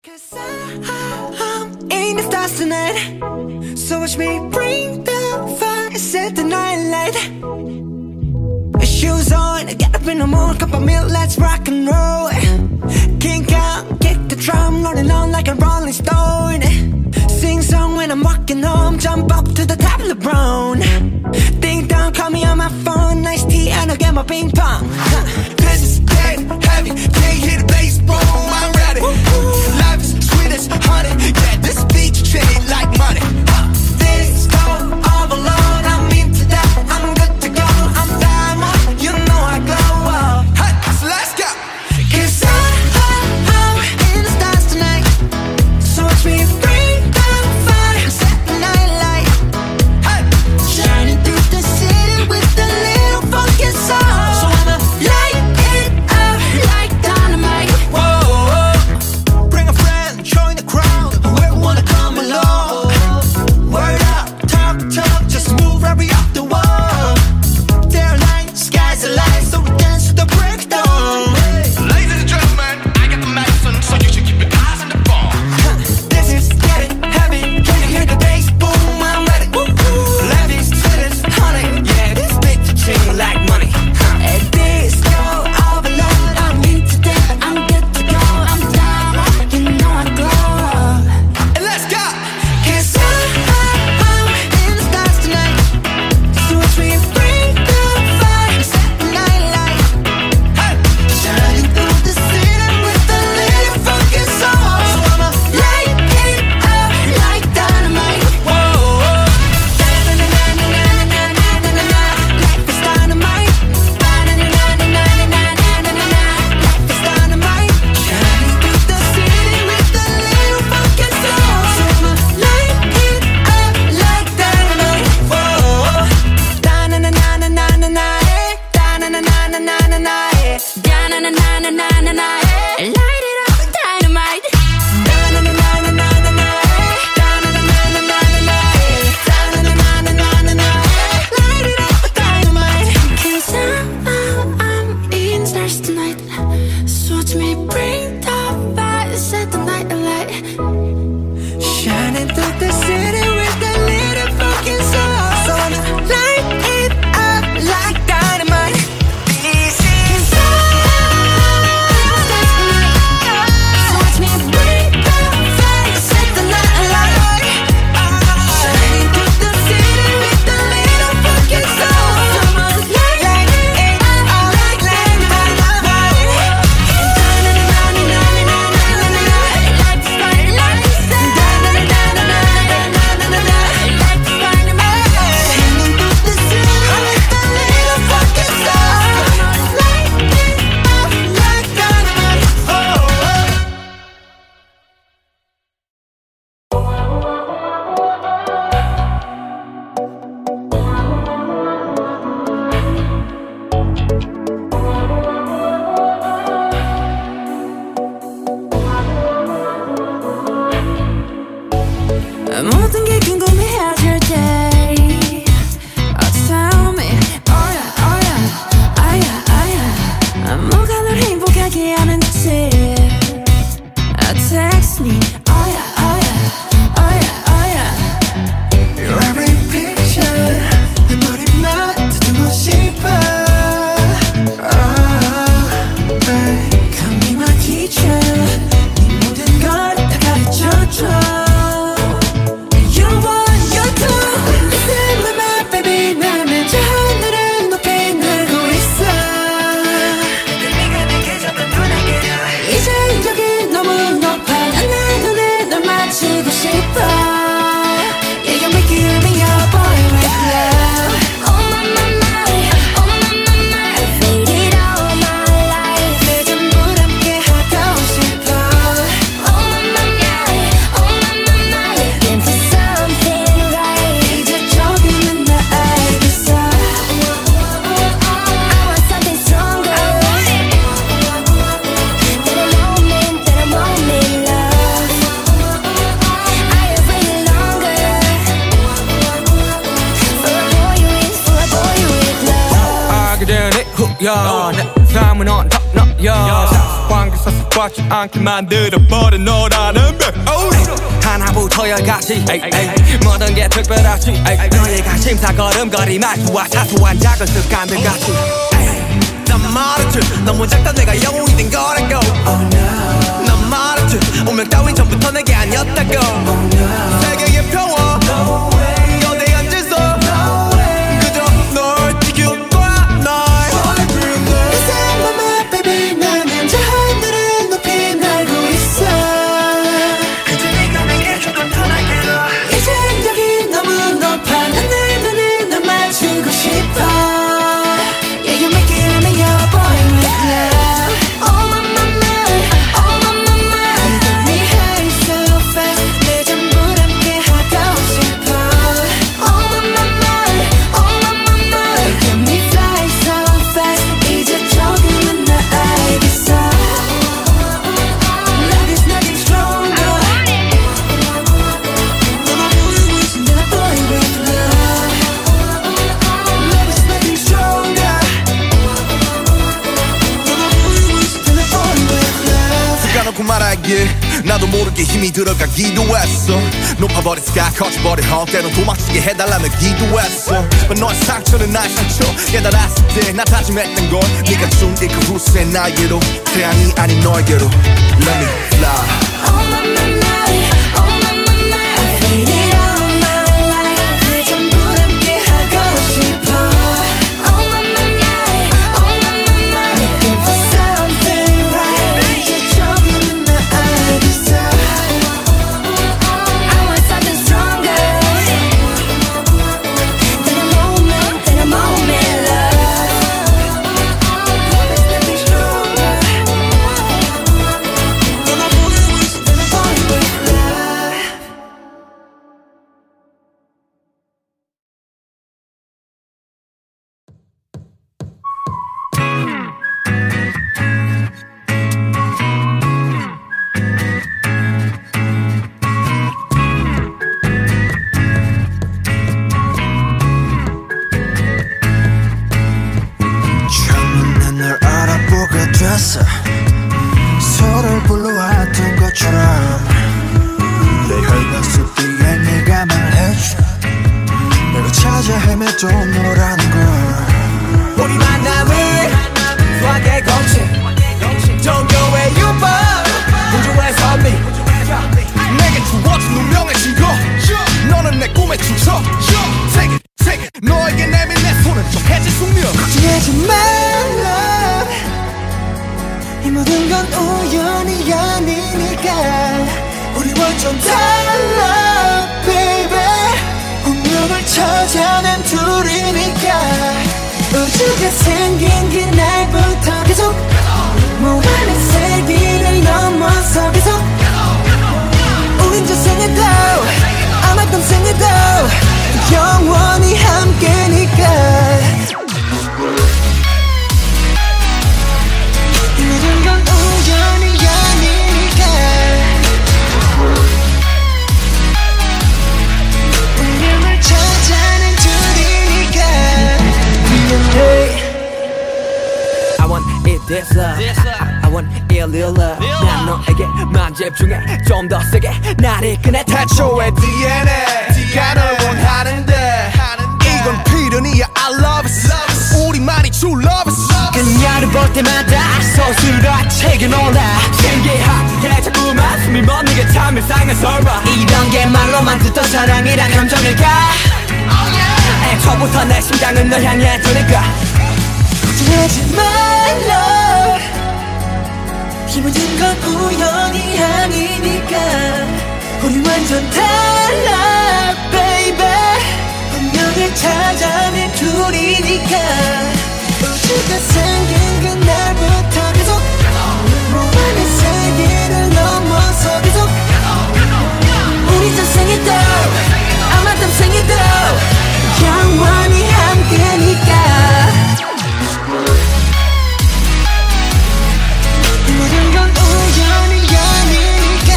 'Cause I'm in the stars tonight, so watch me bring the fire, set the night light. Shoes on, get up in the morning, cup of milk, let's rock and roll. Kink out, kick the drum, rolling on like a rolling stone. Sing song when I'm walking home, jump up to the top of the brown. Ding dong, call me on my phone, nice tea and I'll get my ping pong. This is dead heavy, can't hear the bass, boom, I'm ready. Life is sweet as honey, yeah, this beat treated like money. This go overload, I'm into that, I'm good to go, I'm diamond, you know I glow up. Hey, so let's go. 'Cause I'm in the stars tonight, so watch me bring the fire, set the night light. Hey, Shining through the city with a little funky soul. So I'ma light it up like dynamite. whoa, bring a friend, join the crowd, whoever wanna come along. Word up, talk, just move right up the wall. There light, sky's the light, so we dance to the breakdown. Ladies and gentlemen, I got the medicine, so you should keep your eyes on the ball. This is getting heavy, can you hear the bass? Boom, I'm ready. Life is sweet as honey, yeah, this beat treated like money. And this go overload, I'm into that, I'm good to go, I'm down, you know I glow. And let's go. 'Cause I'm in the stars tonight, so watch me bring the fire, set the night light. Hey, Shining through the city with a little funky soul. So I'ma light it up like dynamite. whoa, Na-na-na-na-na-na-na-na-na-na. Life is dynamite. Na-na-na-na-na-na-na-na-na-na. Life is dynamite. Shining through the city with a little funky soul. So I'ma light it up like dynamite. Da-na-na-na-na-na-na-na, eh. Da-na-na-na-na-na-na, eh. Da-na-na-na-na-na-na, eh. Light it up like dynamite. Da-na-na-na-na-na-na, eh. Da-na-na-na-na-na-na, eh. Da-na-na-na-na-na-na, eh. Light it up like dynamite. 'Cause I'm in stars tonight, so watch me bring the fire, set the night alight. Shining through the city with a little fucking soul. So I'ma light it up like dynamite. This is so watch me bring the fire, set the night alight. Shining through the city with a little fucking soul. So I'ma light it up like dynamite. 모든 게 궁금해질 때 tell me, oh yeah, 뭐가 널 행복하게 하는지 text me, oh yeah. Your every picture, 내 머리만 듣고 싶어. Come be my teacher, 네 모든 걸 다 가르쳐줘. You want, you do, listen to my baby. 나는 저 하늘을 높이 날고 있어. 네가 내게 잡은 눈에 그려. 이제 여기 너무 높아, 난 내 눈에 널 맞추고 싶어. Yeah, you make it me your boy with love. Oh my, made it all my life. 내 전부 함께 하고 싶어. Oh my, into something right. 이제 조금은 나 알겠어. I want something stronger. That a moment, love. I have waited longer for a boy with love. 알게 되네 후연 내 삶은 언덕 너여 관계 서서 받지 않게 만들어버린 너라는 백 하나부터 열까지 모든 게 특별하지 너희가 심사걸음거리 말투와 사소한 작은 습관들 같이 난 말했지 너무 작다 내가 영웅이 된 거라고 난 말했지 운명 따윈 전부터 내게 아니었다고 세계의 평화 거대한 질서 그저 널 지킬 거야 날 이상한 맘에 baby 나는 저 하늘을 높이 날고 있어 그저 네가 내게 조금 더 날개로 이제 여기 너무 높아 난 눈을 널 맞추고 싶어 나도 모르게 힘이 들어가기도 했어 높아버린 스카 커져버린 헛 때론 도망치게 해달라며 기도했어 너의 상처는 나의 상처 깨달았을 때 나 다짐했던 건 네가 준 이 그 후세 나에게로 태양이 아닌 너에게로 Let me fly 서로를 불러왔던 것처럼 내 혈관 속 뒤에 네가 말해줘 내가 찾아 헤맸던 너라는 걸 우리 만남은 수학의 공식 종교의 유법 우주의 선미 내게 주어진 운명의 증거 너는 내 꿈의 춤춰 Take it 너에게 내민 내 손은 좀 해질 숙명 걱정하지 말라 이 모든 건 우연이 아니니까 우리 완전 달라 baby 운명을 찾아낸 둘이니까 우주가 생긴 그날부터 계속 무한의 세기를 넘어서 계속 우린 저 생에도 아마 떤 생에도 영원히 함께니까 I want it this love I want it real love 난 너에게만 집중해 좀 더 세게 나를 꺼내 태초의 DNA가 널 원하는데 이건 필연이야 I love it 우리만이 true love it 그녀를 볼 때마다 서술아 책임올라 신기하게 자꾸만 숨이 멎는 게 참 일상의 설마 이런 게 말로만 듣던 사랑이란 감정일까 애초부터 내 심장은 널 향해 두니까 걱정하지 말라 이 모든 건 우연이 아니니까 우리 완전 달라 baby 운명을 찾아낸 둘이니까 우주가 생긴 그날부터 계속 무한의 세계를 넘어서 계속 우리 저 생에도 아마 다음 생에도 영원히 함께니까 모든 건 우연이 아니니까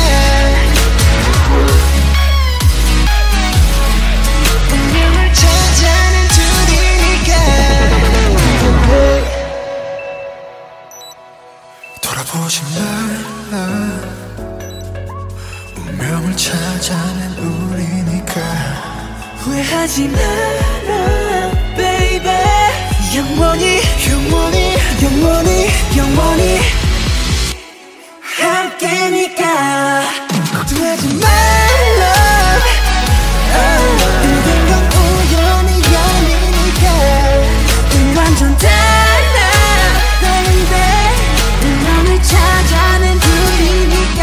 운명을 찾아낸 둘이니까 명을 찾아낸 우리니까 후회하지 마라 baby 영원히 영원히 영원히 영원히 함께니까 걱정하지 말라 모든 건 우연이 아니니까 완전 달라 baby 너를 찾아낸 둘이니까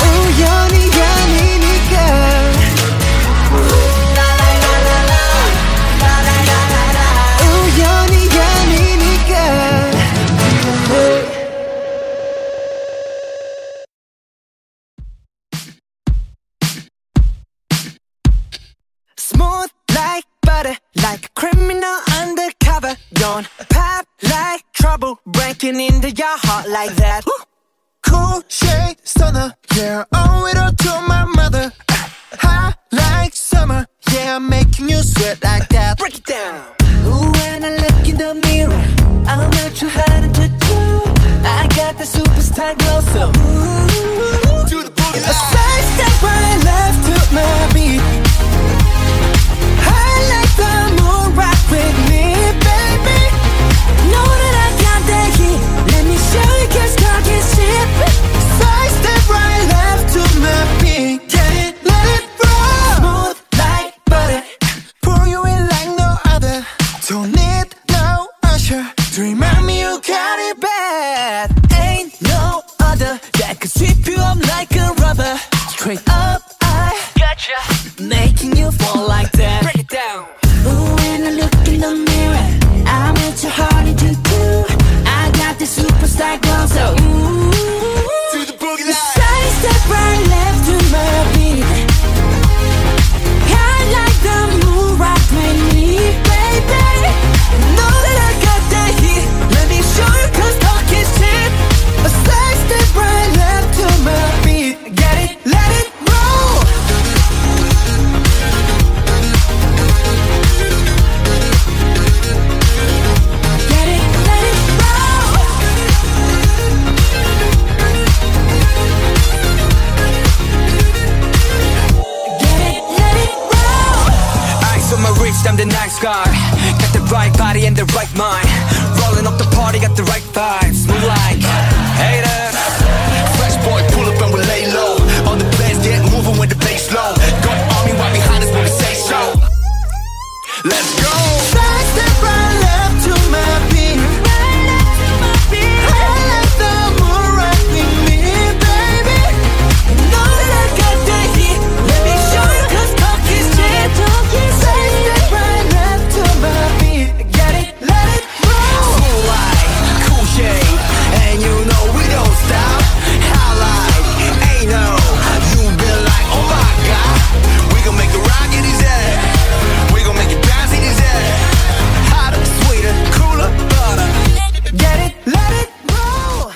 우연이 아니니까 우연이 아니니까 Smooth like butter, like a criminal undercover. Don't pop like trouble, breaking into your heart like that. Cool shade stunner, yeah, owe it all to my mother. Hot like summer, yeah, I'm making you sweat like that. Break it down. Ooh, when I look in the mirror I'm not too hard to do I got the superstar glow so ooh, Do the boogie a side step right left to my beat I like the moon rock with me, baby Know that I got that heat Let me show you cause talk is cheap Side step right left to my beat. Get it, let it roll. Smooth like butter Pour you in like no other. Don't need no usher to remind me you got it bad. Ain't no other that could sweep you up like a rubber Straight up, I gotcha Making you fall like that Break it down. Ooh, when I look in the mirror I'm not too hard to do I got the superstar glow so ooh Do the boogie line. Side step right left to my beat I like the moon rock with me, baby Know that I got that heat Let me show you cause talk is cheap A side step right left to my beat. Get it, let it roll. Get it, let it roll Get it, let it roll Eyes on my wrist, I'm the nice guy. Got the right body and the right mind. Rolling up the party, got the right vibes. Move like haters. Fresh boy, pull up and we lay low. On the place, get moving with the bass low. Got army right behind us when we say so. Let's go. Side step right left to my beat. I like the moon rock with me, baby. Know that I got that heat Let me show you cause talk is cheap Side step right left to my beat. Get it, let it roll. Cool like cool shade, and you know we don't stop. Highlight, ain't no. You been like, oh my god. We gon' make it rock in his head. We gon' make it bounce in his head. Hotter, sweeter, cooler, butter. Get it, let it roll.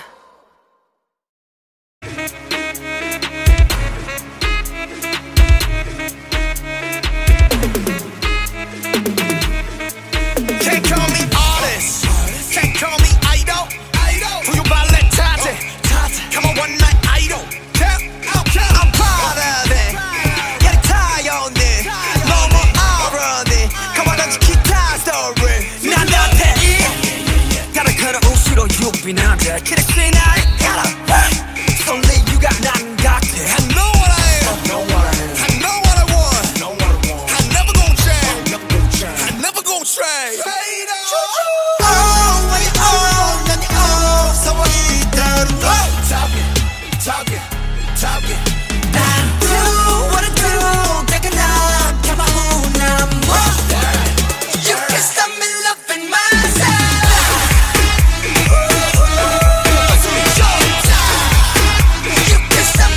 Can't call me artist. Can't call me idol. Who you ballet Tati? Come on, one night idol. I'm proud of it. Get it tired on it. No more irony. Come on, don't you keep that story. 난 나한테 다른 그런 옷으로 유빈한데 기대치 나의 가라. Only you got 난 같아. I know what I am. I know what I want. I never gon' change. I never gon' trade. Oh, when you own, then you own. So what you done? Talking. Do what I do 내가 난 가만히 난 뭐 You can stop me loving myself You can stop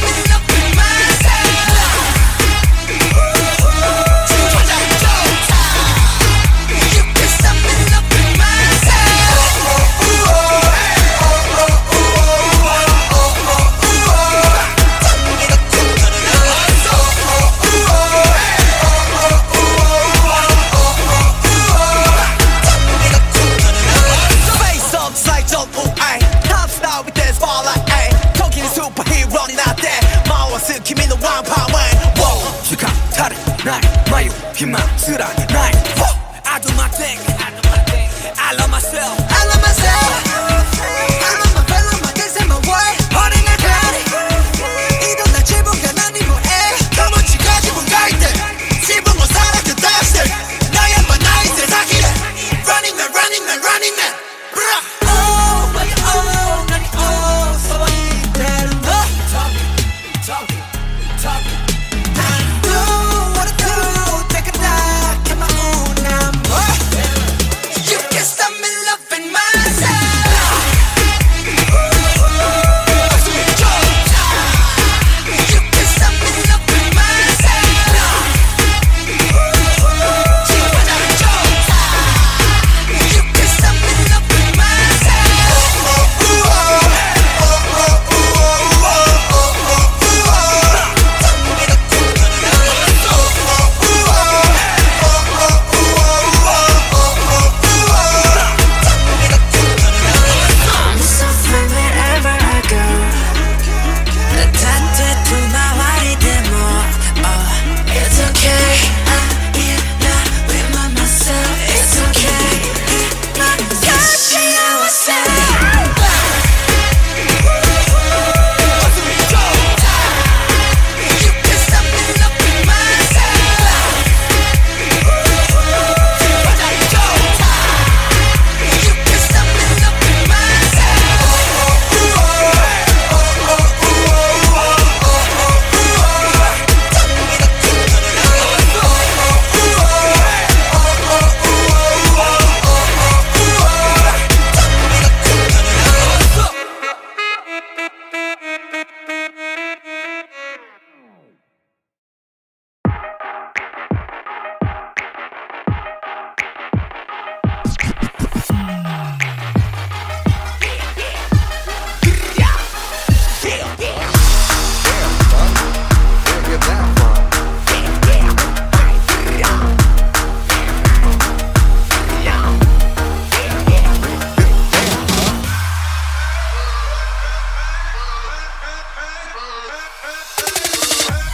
희망스러운 나의 I do my thing I love myself I love myself I love my fellow my kids and my world 어린 날까지 이런 날 지붕가 난 이 뭐해 검은치가 지붕 가있대 지붕 못 살아 그 답실 나야만 나의 세상이래 Running man running man running man Oh my oh 난 oh so 이대로 너 Talking do what I do take a knock at my own number You can't stop me loving myself You can't stop me loving myself You can't stop me loving I'm suffering wherever I go. attached to my body demo. It's okay. I'm not with myself. It's okay. Not touching ourselves. You can't stop me loving myself You can't stop me loving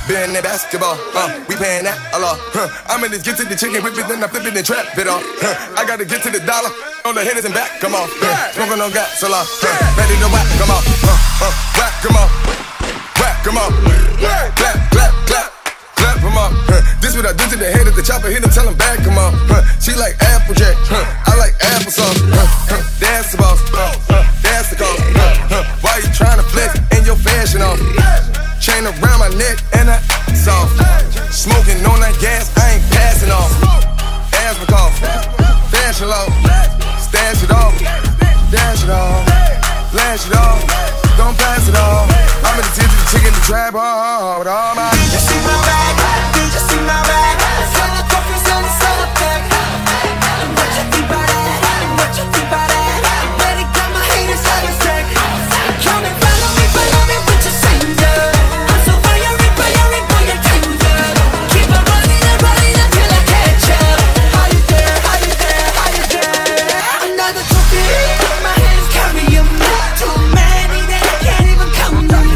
Been that basketball, we paying that a lot. I'm in this get to the chicken whip it, then I flip it and trap it off. I gotta get to the dollar on the hitters and back, come on. Smoking on gas a lot, ready to whack, come on. Whack, come on. Whack, come on. Clap, clap, clap, clap, come on. This what I do to the head of the chopper, hit him, tell him back, come on. She like Applejack, I like applesauce. That's the boss, that's the cost. Why you trying to flex in your fashion off? Chain around my neck and her soft. Smoking on that gas, I ain't passing off. Asthma cough, fashion low. Stash it off, dash it off, flash it off. Don't pass it off. I'm in the tip of the chicken to trap hard with all my. You see my bag, you see my bag. Sell the coffee, sell the bag. What you think about that? What you think about that? Better got my haters out of sight. Come and follow me with your singer. I'm so fiery, boy, you're tender. Keep on running until I catch up. How you there? How you there? How you there? Another trophy, my hands carry 'em. Too many that I can't even count them.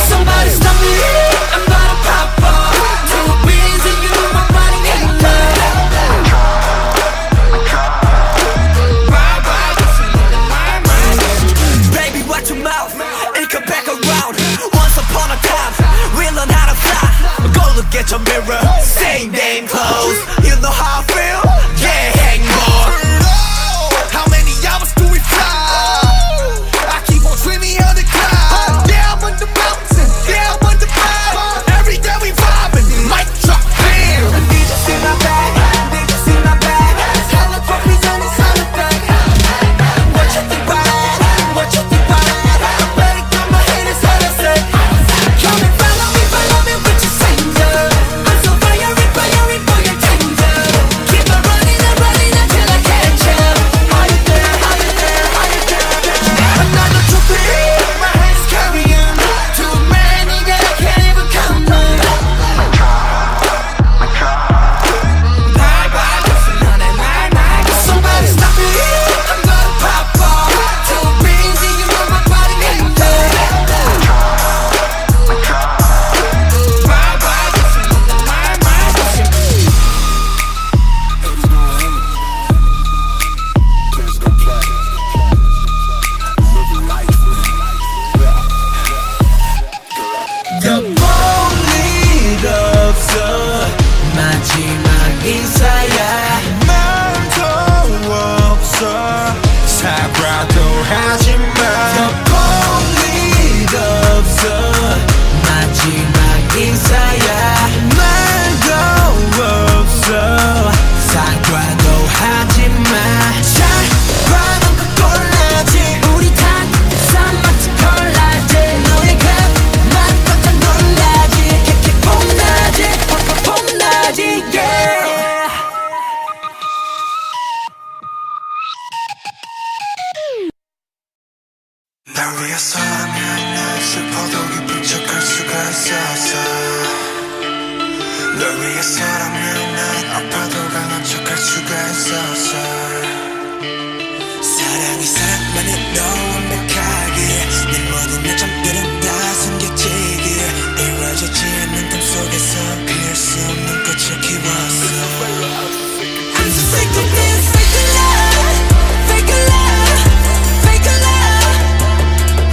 Somebody stop me, I'm about to pop off. Too busy, you know my 하지마 더 볼 일 없어 마지막 인사야 말도 없어 사과도 하지마 잘 봐 넌 그 꼴라지 우리 단상 마치 콜라지 너의 그만 깜짝 놀라지 킥킥 폼나지 폼나지 yeah 날 위해서라면 난 슬퍼도 기쁜 척할 수가 있었어 널 위해서라면 난 아파도 강한 척할 수가 있었어 사랑이 사랑만으로 완벽하게 내 모든 약점들은 다 숨겨지게 이루어지지 않는 꿈 속에서 피울 수 없는 꽃을 키웠어 I'm so sick of this fake love fake love fake love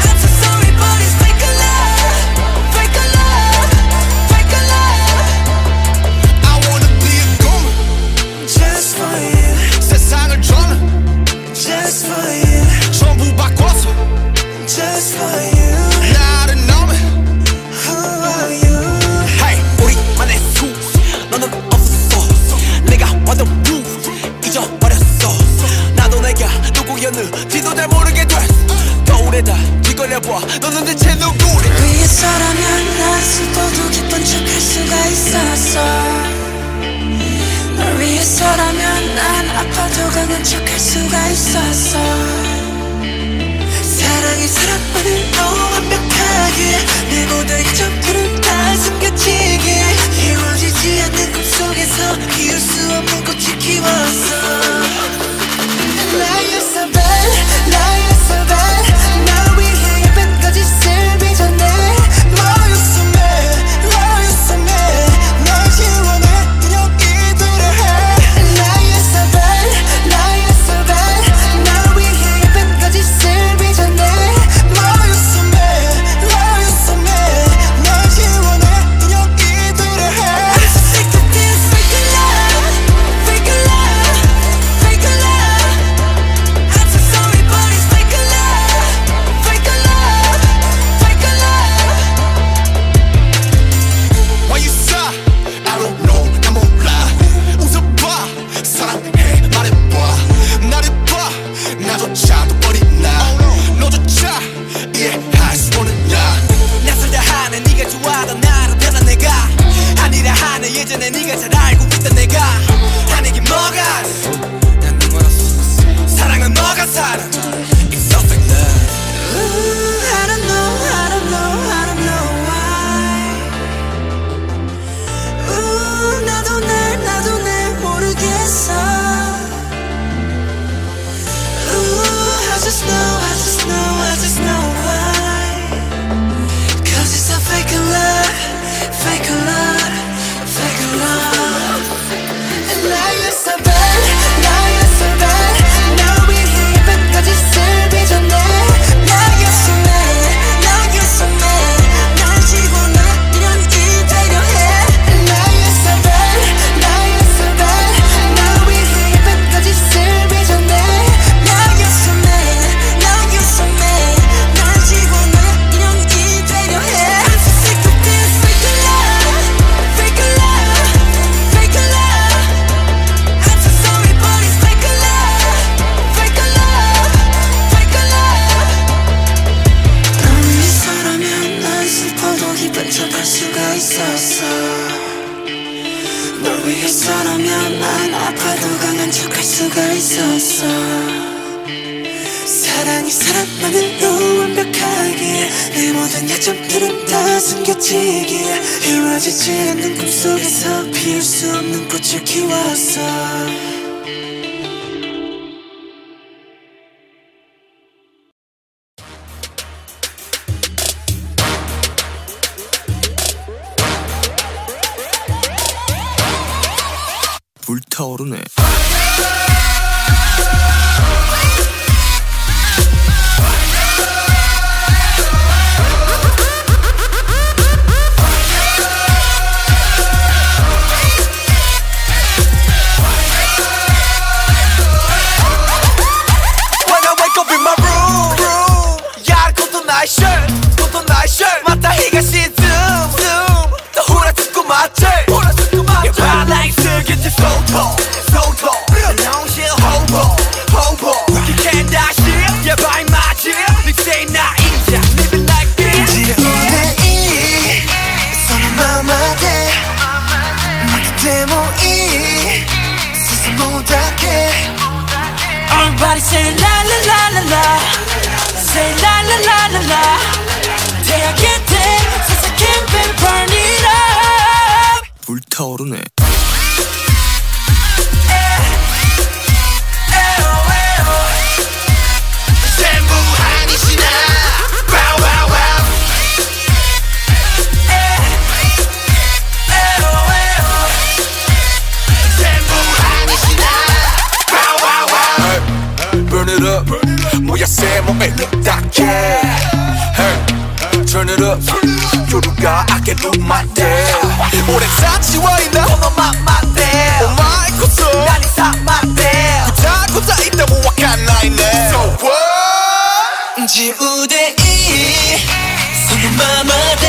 I'm so sorry but it's fake love fake love fake love I wanna be a goon just for you 세상을 저는 just for you 전부 바꿔서 just for you 나를 너는 who are you Hey 우리만의 수 너는 없었어 내가 완전 proof 잊어버렸어 나도 내가 누구였는지도 잘 모르게 됐어 거울에다 뒤걸려봐 너는 대체 누구래 위해서라면 난 슬퍼도 기쁜 척할 수가 있었어 널 위해서라면 난 아파도 강한 척할 수가 있었어 사랑이 사랑만으로 완벽하게 내 모든 약점들은 다 숨겨지게 이루어지지 않는 꿈속에서 피울 수 없는 꽃을 키웠어 나였어 bad 나였어 bad 날 위해 예쁜까지 쓸 빚어내 너였어 man 너였어 man 널 지원해 그냥 이대로 해 나였어 bad 나였어 bad 날 위해 예쁜까지 쓸 빚어내 너였어 man 너였어 man 널 지원해 그냥 이대로 해 I'm so sick of this fake love fake love fake love I'm so sorry but it's fake love fake love fake love Why you sigh? I don't know 나 몰라 웃어봐 사랑해 말해봐 나를 봐 나조차도 버린 나 너조차 이해할 수 없는 나 낯설다 하는 네가 좋아하던 나로 변한 내가 아니라 하는 예전에 네가 잘 알고 있던 내가 하는 게 뭐가 난네 멀었어 사랑은 뭐가 사랑 It's so fake love I don't know I don't know I don't know why 나도 날 모르겠어 I just know why Cause it's a fake love fake love fake love 나였어 bad 나였어 bad 날 위해 예쁜까지 쓸 빚어내 나였어 man 날 지워놔 그냥 이대로 해 나였어 bad 나였어 bad 날 위해 예쁜까지 쓸 빚어내 나였어 man 날 지워놔 그냥 이대로 해 I'm so sick of this fake love fake love fake love I'm so sorry but it's fake love fake love fake love 널 위해서라면 난 슬퍼도 기쁜 척할 수가 있었어 널 위해서라면 난 아파도 강한 척할 수가 있었어 사랑이 사랑만으로 완벽하게 내 모든 약점들은 다 숨겨지게 이루어지지 않는 꿈속에서 피울 수 없는 꽃을 키웠어 불타오르네 When I wake up in my room Everybody say la la la la la. Say la la la la la. 대학의 때 세상 camping burn it up. 불타오르네. Burn it up, 뭐야 새 몸에 딱해. Hey, turn it up, 요루가 I can do my damn. 오랜 사치와이나 너만 맞대. Oh my god, 난 이상 맞대. 고자 있다 모아간 나이네. So what? 지우대이 소금마마대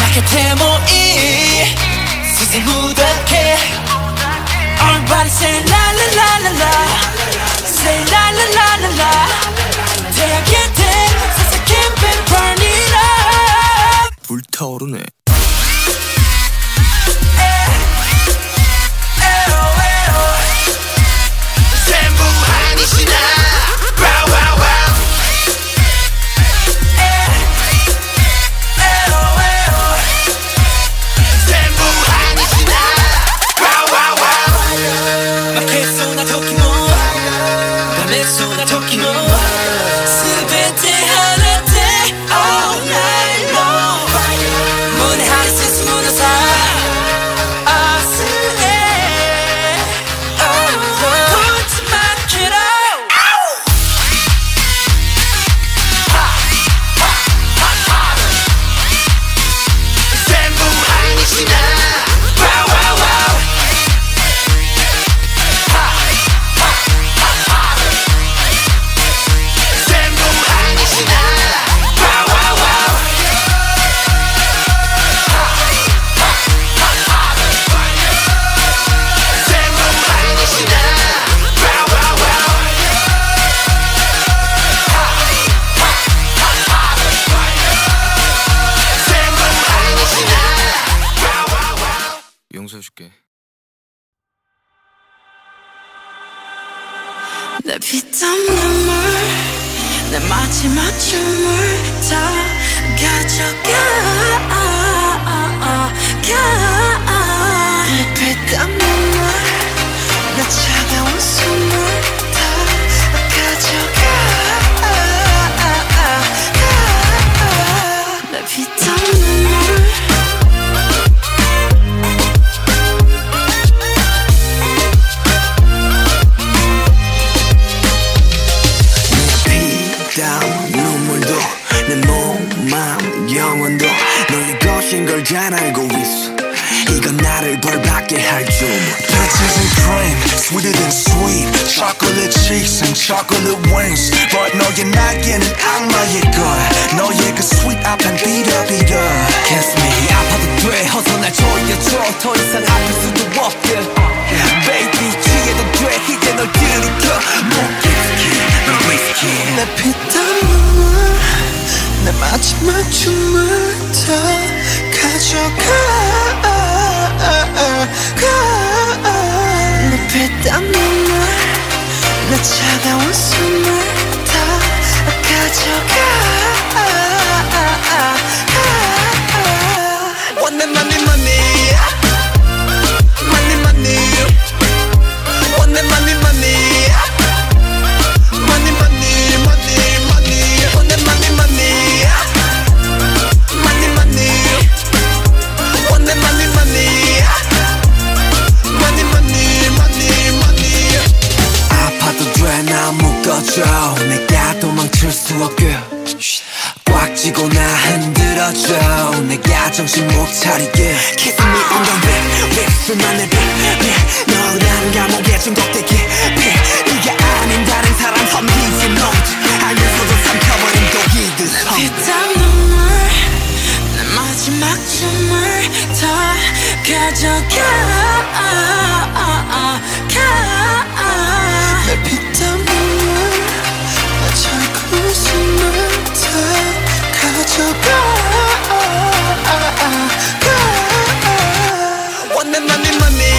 마켓에 모이 스스 무닥해. Everybody say la la la la la. Say la la la la la. 대학의 때 세상 camping burn it up. 불타오르네. 전부 아니시나. Wow wow wow. 전부 아니시나. Wow wow wow. 마켓소나 토끼모 밤에소나 토끼모 스베테 하나대 all night long. 문에 하이센스 무너사 아스에 도치 마켓로. 전부 아니시나. Wow wow wow. 전부 아니시나. Wow wow wow. 전부 아니시나. Wow wow wow. 전부 아니시나. Wow wow wow. 용서해줄게. 내 피땀 눈물 내 마지막 춤을 다 가져가. 내 피땀 눈물 내 차가운 숨을 다 가져가. 내 피땀 눈물 피땀 눈물도 내 몸, 마음, 영혼도 너의 것인 걸 잘 알고 있어. 이건 나를 벌받게 할 줄. Peaches and cream, sweeter than sweet. Chocolate cheeks and chocolate wings. But 너의 날개는 악마의 거야. 너의 그 sweet 앞엔 비려. Kiss me 아파도 돼 어서 날 조여줘. 더 이상 아플 수도 없게. Baby 취해도 돼 이제 널 들이켜. 못 깊게 널 whiskey. 내 피땀 눈물 내 마지막 춤을 다 가져가. 내 피땀 눈물 내 차가운 숨을 다 가져가. Want that money, money. Money, money. Want that money, money. Money, money, money, money. Want that money, money. Money, money. Want that money, money. Money, money, money, money. 아파도 돼 나 묶어줘. 내가 도망칠 수 없게 꽉 쥐고 나 흔들어줘. 내가 정신 못 차리게. Kiss me on the lip, 술만 내 립. 너라는 감옥에 중독되게 네가 아닌 다른 사람 험기지 note. 알면서도 삼켜버린 독이듯 피땀 눈물 내 마지막 춤을 다 가져가. 내 피땀 눈물 내 차가운 숨을 다 가져가. Want that money, money.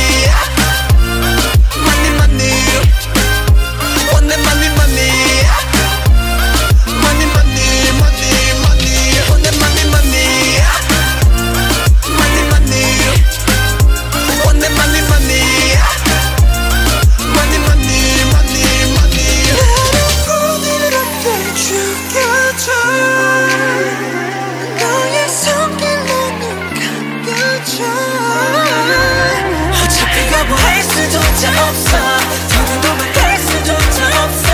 없어 더는 말할 수조차 없어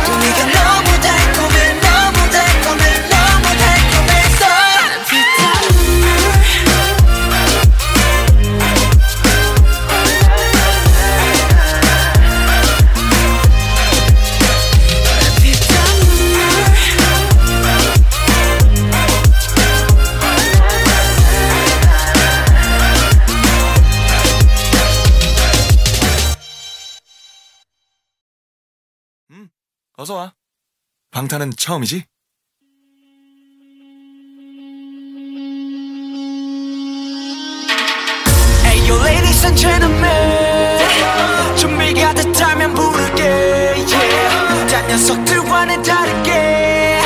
또 네가 너무 달콤해 너무 달콤해 너무 달콤했어 어서와. 방탄은 처음이지? Ayo ladies and gentlemen 준비가 됐다면 부를게 yeah. 딴 녀석들과는 다르게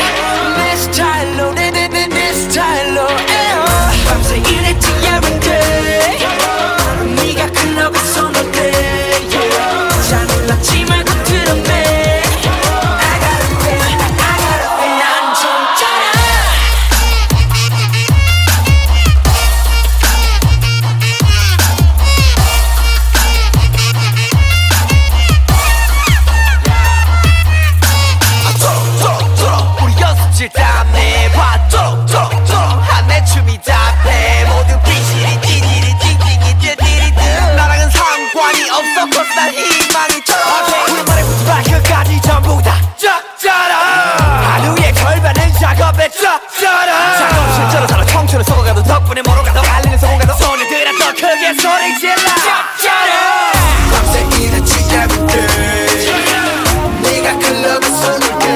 내 스타일로 내 스타일로 밤새 일했지 every day 네가 클럽에 쏘는 때 yeah. 잘 놀랐지 말고 들었네 땀내 봐 톡톡톡 한내 춤이 답해 모두 비실이 띠디리 나랑은 상관이 없어 cause 난 희망이 쩔어 오랜만에 끝까지 전부 다 쫙짜라 하루에 걸반은 작업에 쫙짜라 작업 실제로 살아 청춘을 썩어가도 덕분에 멀어가도 알리는 성공가도 손을 들어 더 크게 소리 질러 쫙짜라 밤새 일했지 every day 네가 클럽에 쏘는 게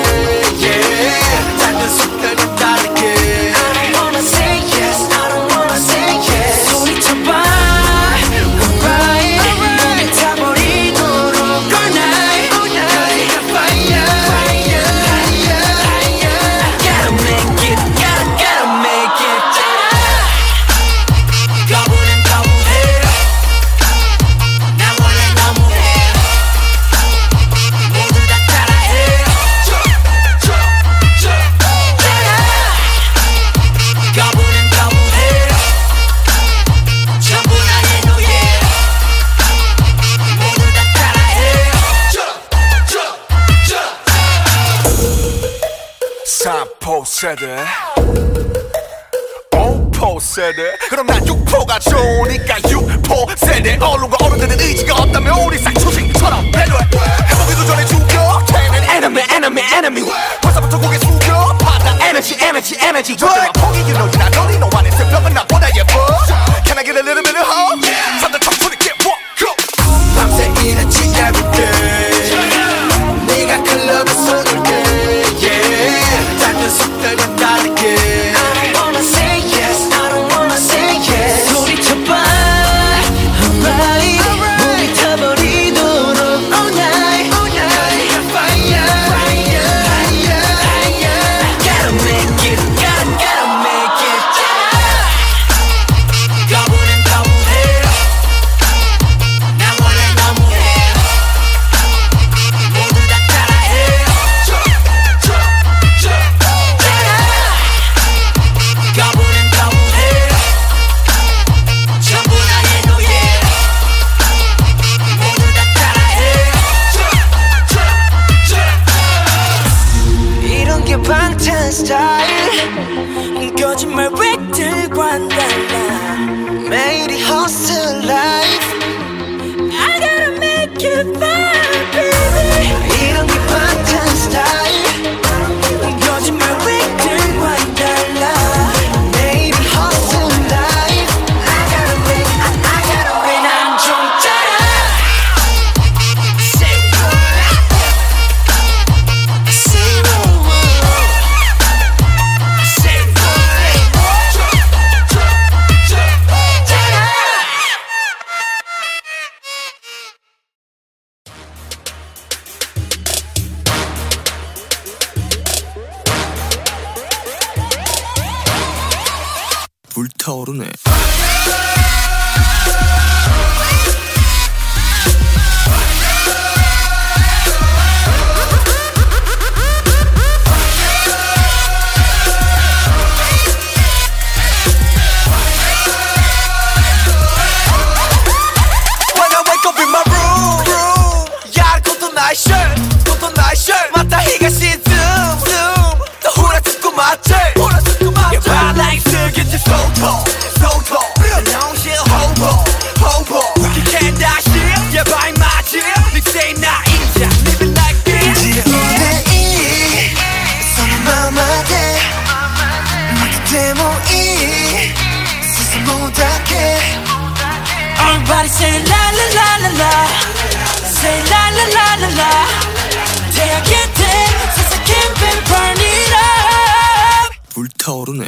세대 5포 세대 그럼 난 6포가 좋으니까 6포 세대 언론과 어른들은 의지가 없다면 우리 쌍초식처럼 배려해 해보기도 전에 죽여 태는 enemy 벌써부터 고개 숙여 받아 에너지 절대만 포기기 너지 나 너니 너 안에 새벽은 나보다 예뻐 Can I get a little bit of hope? 산들 청춘이 get walk 밤새 일했지 every day 네가 클럽에 쏘는 게 딴 녀석들은 다르게 I don't wanna say yes I don't wanna say yes 소리쳐봐 alright 우리 타버리도록 all night fire gotta make it gotta make it 거부는 거부해 난 원래 너무해 모두 다 따라해 거부는 거부해 전부 다 내 노예 모두 다 따라해 이런 게 방탄 스타일 거짓말 획들과는 달라 매일이 hustle life I gotta make it fun baby 이런 게 방탄 스타일 거짓말 획들과는 달라 매일이 hustle life I gotta make 난 좀 짜라 Say what Say what Say what 짜라 불타오르네 When I wake up in my room la. Say la la la la la. 대학의 때 since I can't burn it up. 불타오르네.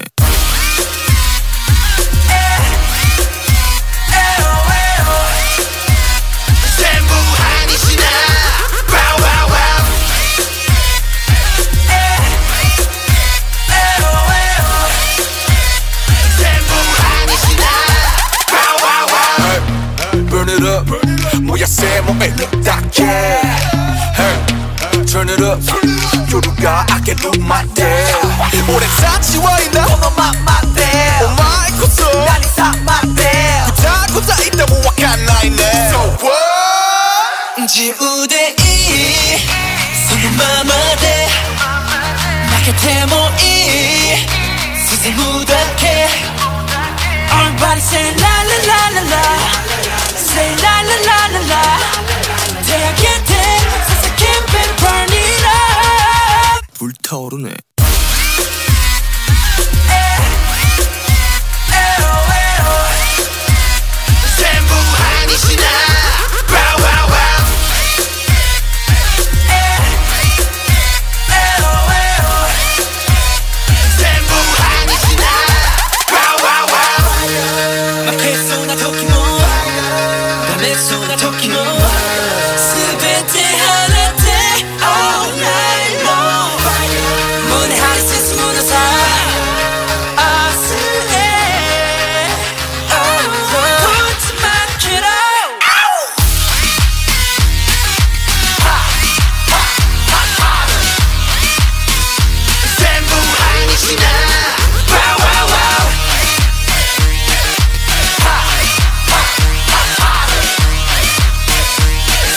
뭐야 세모에 딱해 Hey turn it up 요루가 I can do my damn 오랜 사치와이나 너만 맞대 오마이 코소 난 이상 맞대 고자 있다 모아간 나이네 So what 지우대이 소금마마대 나곁에 모이 스스무닥해 Everybody say la la la la la. Say la la la la la. 대학의 때 since I can't burn it up. 불타오르네. 전부 아니시나 Wow wow wow 전부 아니시나 Wow wow wow 막혔어 토끼모 밤했어 토끼모 스베테 하나 때 all night long 문에 하이센스 무너사 아스에 도치 막히라 전부 아니시나 Wow wow wow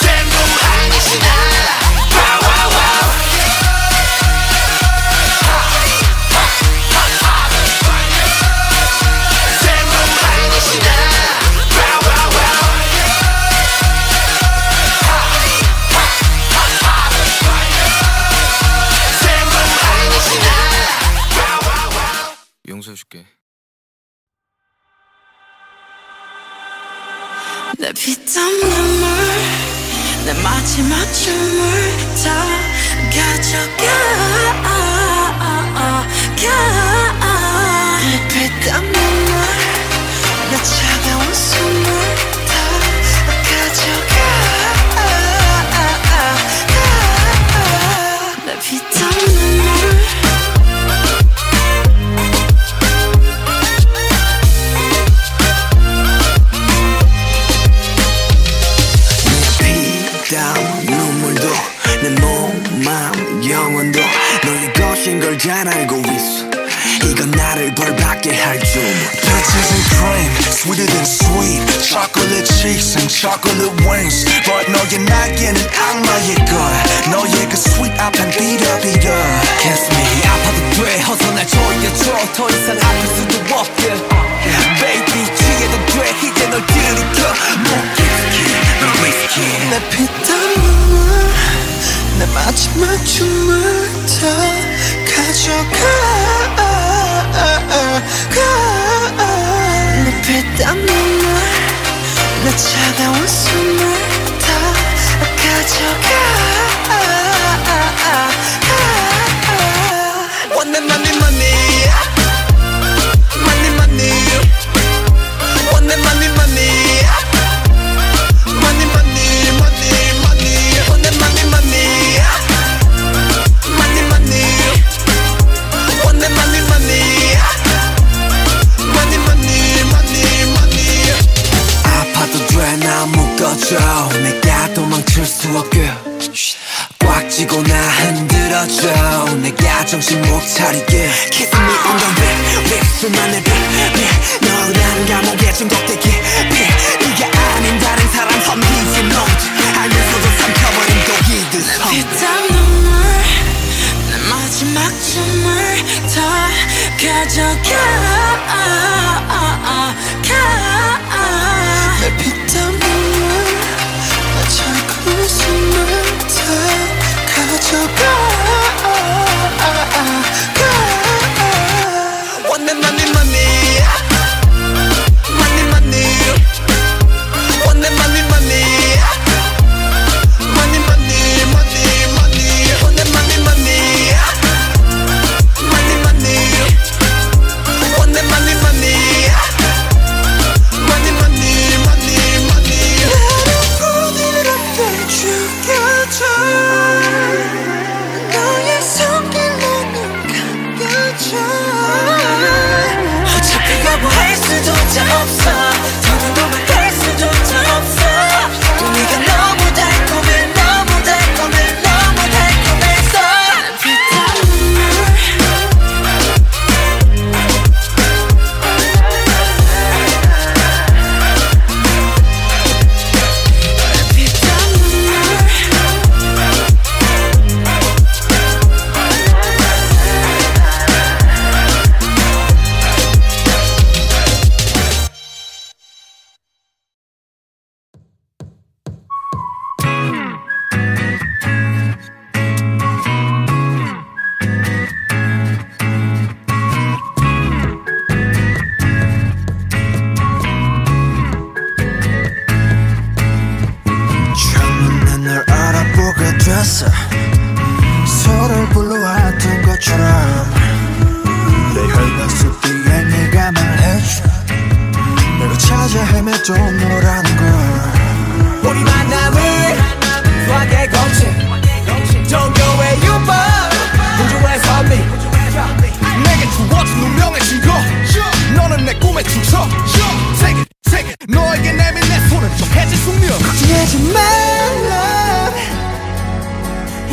전부 아니시나 Wow wow wow 전부 아니시나 Wow wow wow 전부 아니시나 Wow wow wow 용서해줄게. 내 피땀 눈물 내 마지막 춤을 다 가져가 내 피땀 눈물 내 차가운 숨을 다 가져가 내 피땀 눈물 피땀 눈물도 내 몸, 마음, 영혼도 너의 것인 걸 잘 알고 있어. 이건 나를 벌받게 할 줄. Peaches and cream, sweeter than sweet. Chocolate cheeks and chocolate wings. But 너의 날개는 악마의 거야. 너의 그 sweet 앞엔 비려. Kiss me. 아파도 돼. 어서 날 조여줘. 더 이상 아플 수도 없게. Baby 취해도 돼. 이제 널 들이켜. 못 익숙해. 널 위스키. 내 피땀 눈물 내 마지막 춤을 다 가져가 내 피땀 눈물 내 차가운 숨을 다 가져가 Want that money money Money money Want that money money Money money money money Want that money money Money money Want that money money Money money money money 아파도 돼. 나 묶어줘. 내가 도망칠 수 없게 꽉 쥐고 나 흔들어줘. 내가 정신 못 차리게 Kiss me on the lip 수만의 빛 너라는 감옥에 중독되게 네가 아닌 다른 사람 험기지 note 알면서도 삼켜버린 독이듯 피땀 눈물 내 마지막 춤을 다 가져가 내 피땀 눈물 내 차가운 숨을 다 가져가 Want that money money Money money Want that money money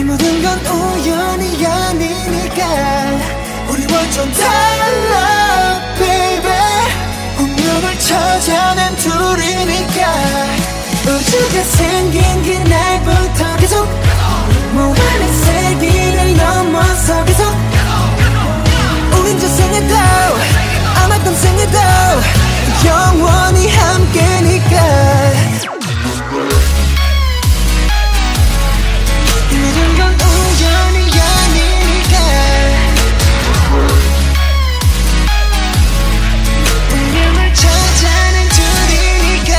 모든 건 우연이 아니니까 우리 완전 달라 baby 운명을 찾아낸 둘이니까 우주가 생긴 그날부터 계속 무한의 세기를 넘어서 계속 우린 저 생에도 아마 떤 생에도 영원히 함께니까 모든 건 우연이 아니니까 운명을 찾아낸 둘이니까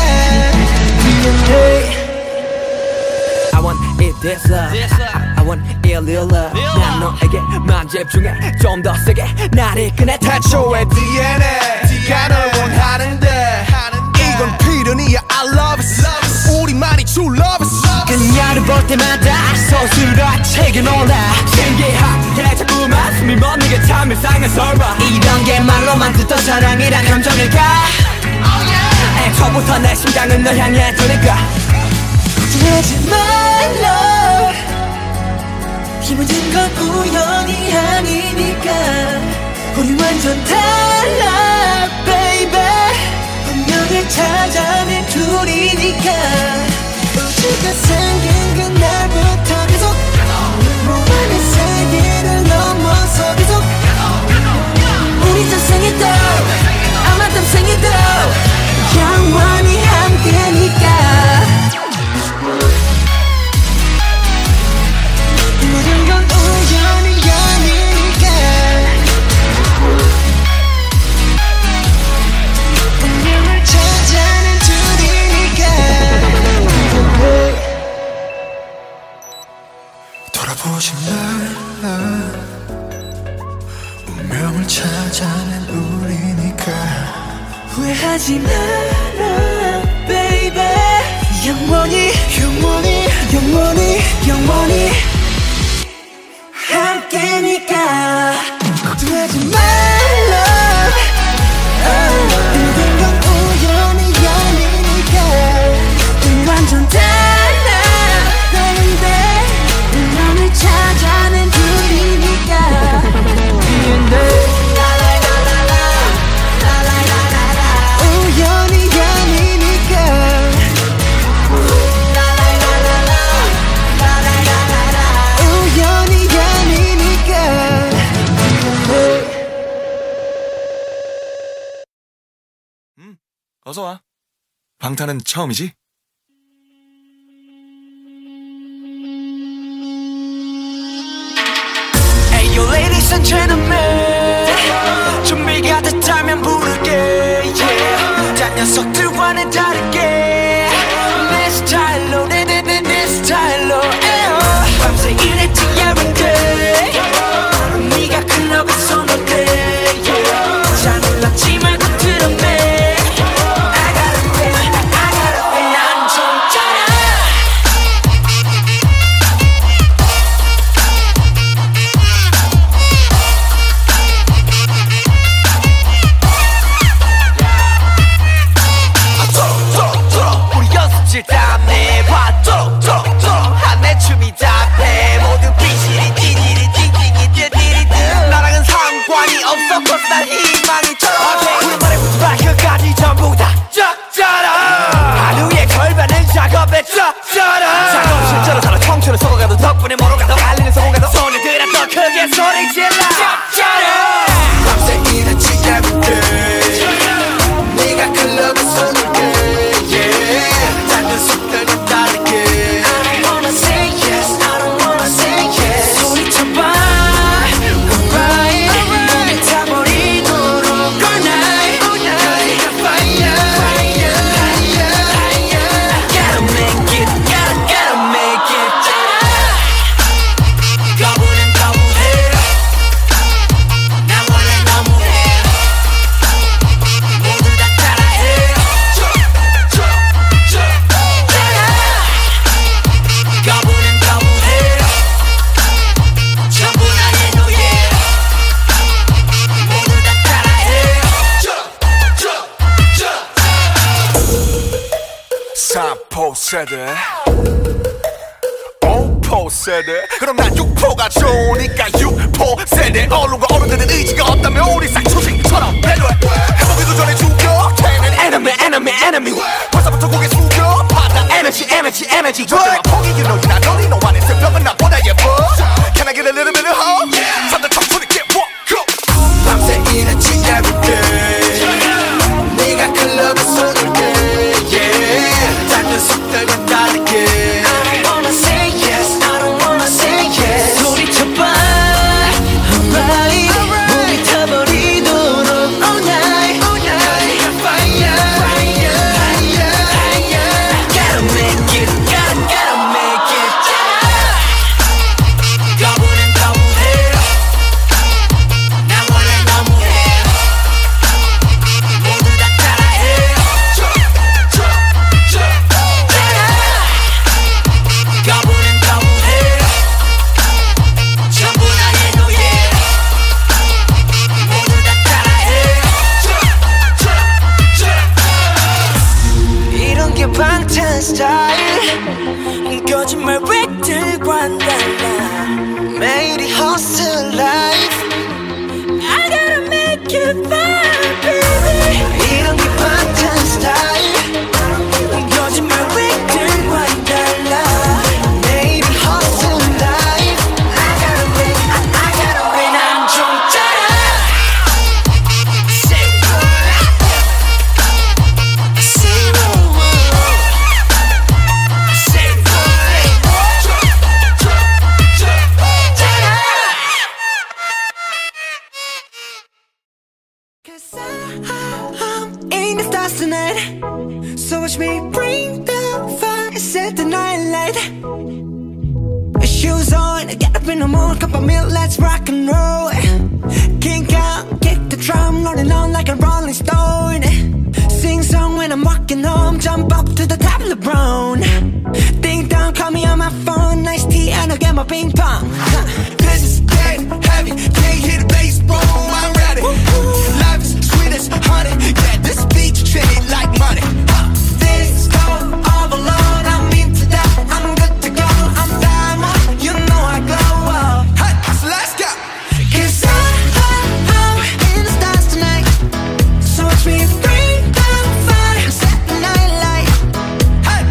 I want it this love I want it real love 난 너에게만 집중해 좀 더 세게 날 이끄네 태초의 DNA가 널 원하는데 이건 필연이야 I love it 우리만이 true love it 그녀를 볼 때마다 서술화책에 놀라 신기하게 자꾸만 숨이 멎는 게 참 일상의 설마 이런 게 말로만 듣던 사랑이란 감정일까 애초부터 내 심장은 널 향해 두니까 하지 말라 이 모든 건 우연이 아니니까 우리 완전 달라 baby 운명을 찾아낸 둘이니까 우주가 생긴 그날부터 계속 무한의 세계를 넘어서 계속 우리 저 생에도 아마 딴 생에도 영원히 함께니까 모든 건 우연이 아니니까 운명을 찾아낸 둘이니까 돌아보지 말라 운명을 찾아낸 우리니까 후회하지 마라 baby 영원히 영원히 영원히 영원히 함께니까 걱정하지 말라 모든 건 우연이 아니니까 우리 완전 달라 baby 운명을 찾아낸 둘이니까 우연이 아니니까 우연이 아니니까 어서와 방탄은 처음이지? Hey yo ladies and gentlemen 준비가 됐다면 부를게 yeah. 딴 녀석들과는 다르게 내 스타일로 내 스타일로 밤새 일했지 every day 네가 클럽에서 놀 때 잘 놀랐지 말고 들었네 I gotta pay 난 좀 짜라 우리 연습실 땀내 봐 한내 춤이 답해 모두 비실이 찌질이 찡찡이 띠디리드 나랑은 상관이 없어 cause 난 희망이 쩔어 우리 머리부터 발끝까지 전부 다 쩍쩔어 하루의 걸반은 작업에 쩍쩔어 작업 실제로 살아 청춘을 속아가도 덕분에 뭐로 가도 갈리는 성공가도 소녀들아 더 크게 소리 질러 쩍쩔어 밤새 일했지 everyday 네가 클럽에서 놀게 yeah. 딴 녀석들은 다르게 I don't wanna say yes, I don't wanna say yes 소리쳐봐 Alright 몸에 타버리도록 All night 그리가 fire Gotta make it, gotta make it 거부는 거부해 나 원래 너무해 모두 다 따라해 거부는 거부해 전부 나의 노예 모두 다 따라해 사포 세대 오포 6포 세대 그럼 난 6포가 좋으니까 6포 세대 언론과 어른들은 의지가 없다면 우리 싹초식처럼 배려해 해보기도 전에 죽여 enemy enemy enemy 벌써부터 고개 숙여 받아 energy energy energy 절대 포기 you know you're not only no one is 병은 나보다 예뻐 Can I get a little bit of hope? 잠들 청춘이 get walk go 밤새 일했지 everyday 네가 클럽에 쏟을게 yeah 작은 속들과 다르게 I don't wanna say yes I don't wanna say yes 소리쳐봐 alright 몸이 타버리도록 all night fire gotta make it gotta make it 거부는 거부해 나 원래 너무해 모두 다 따라해 거부는 거부해 전부 나의 노예 모두 다 따라해 이런 게 방탄 스타일 거짓말 획들과는 달라 매일이 hustle life I gotta make it fun baby 이런 게 방탄 스타일 거짓말 획들과는 달라 매일이 hustle life I gotta win 난 좀 짜라 Say Cause I'm in the stars tonight So watch me bring the fire Set the night light Shoes on, get up in the morning Cup of milk, let's rock and roll Kink out, kick the drum Rolling on like a rolling stone Sing song when I'm walking home Jump up to the top of the brown Ding dong, call me on my phone Nice tea and I'll get my ping pong This is dead heavy can't hear the bass boom I'm ready life is sweet as honey yeah this beat treated like money This go all alone I'm into that, I'm good to go I'm diamond, you know I glow hey so let's go Cause I'm in the stars tonight So watch me bring the fire Set the night light hey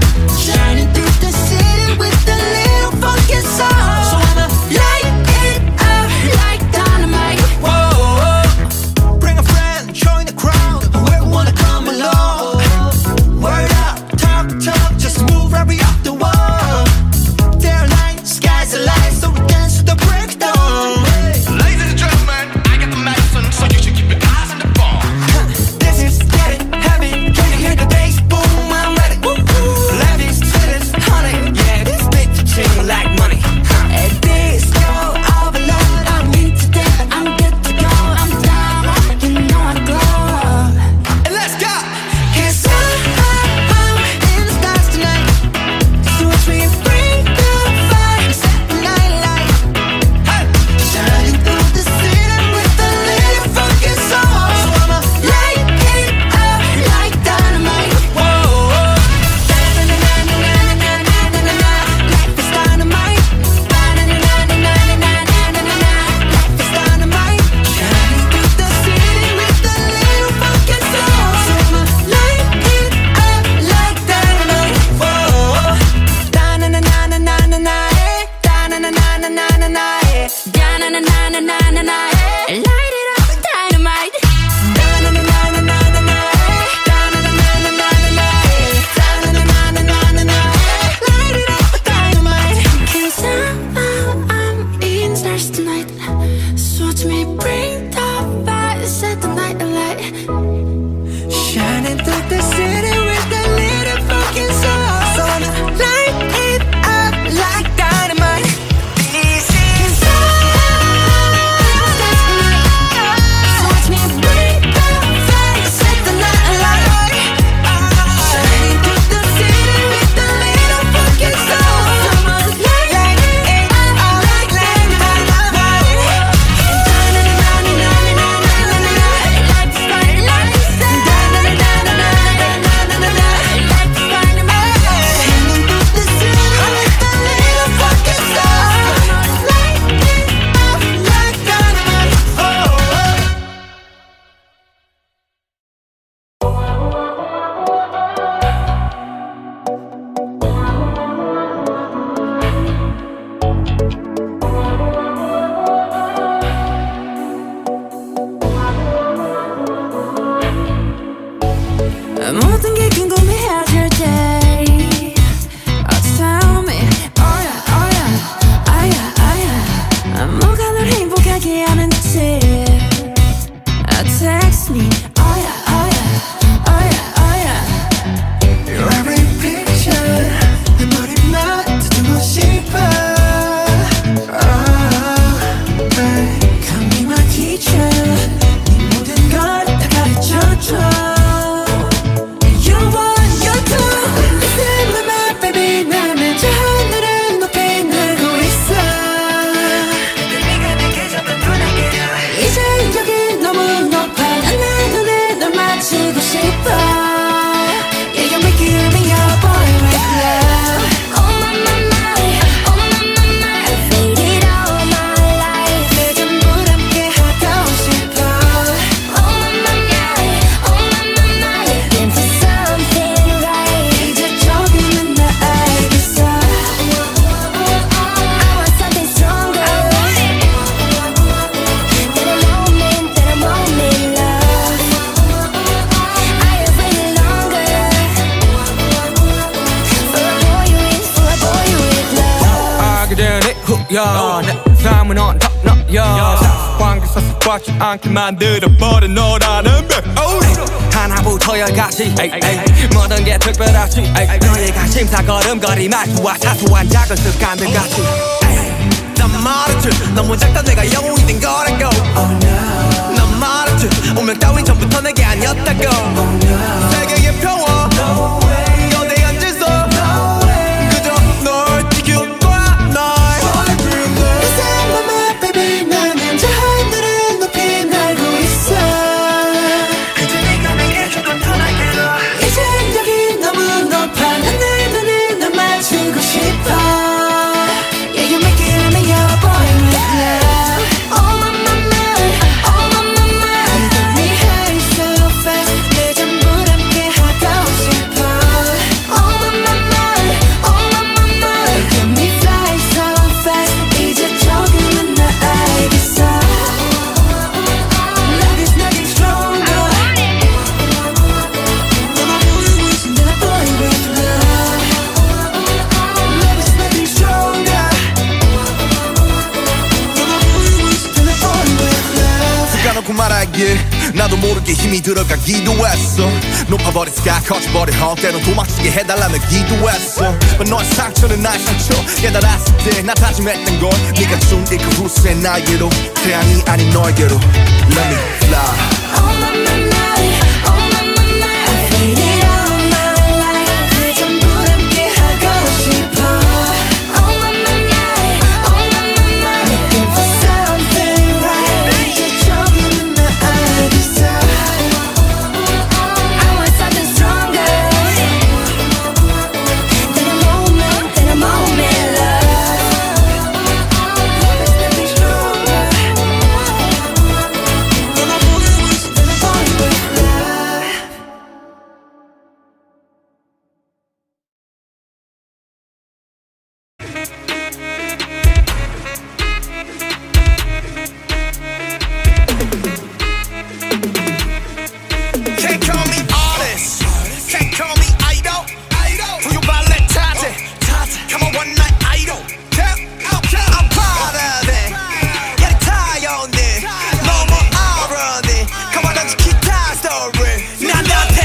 알게 되니 후야 내 삶은 on top 너야 사관계 사사받지 않게 만들어버린 너라는 백 하나부터 열까지 모든 게 특별하지 너의 관심사 걸음걸이 말투와 사소한 작은 습관들 같이 난 말했지 너무 작다 내가 영웅이 된 거라고 난 말했지 운명 따윈 전부터 내게 아니었다고 세계의 평화 연애 앉아서 그저 널 지킬 거야 널 이제 맘에 baby 나는 저 하늘을 높이 날고 있어 그저 네가 내게 준 건 편하게 이젠 여기 너무 높아 난 늘 눈을 널 맞추고 싶어 말하길 나도 모르게 힘이 들어가기도 했어 높아버린 sky 커져버린 헛 때론 도망치게 해달라며 기도했어 But 너의 상처는 나의 상처 깨달았을 때 나 다짐했던 건 네가 준 그 후세 나에게로 태양이 아닌 너에게로 Let me fly Oh my my my Oh my my my I feel it all my life 그 전부 함께 하고 싶어 Oh my my my Oh my my my Looking for something right 이제 조금은 나 알겠어 I want something stronger than a moment love Let's make it stronger than a boy with love Can't call me artist Can't call me idol 부유 발레 타지 Come on one night idol I'm proud of it Yeah 타연이 너무 어른이 Come on 던지 기타 story 난 너한테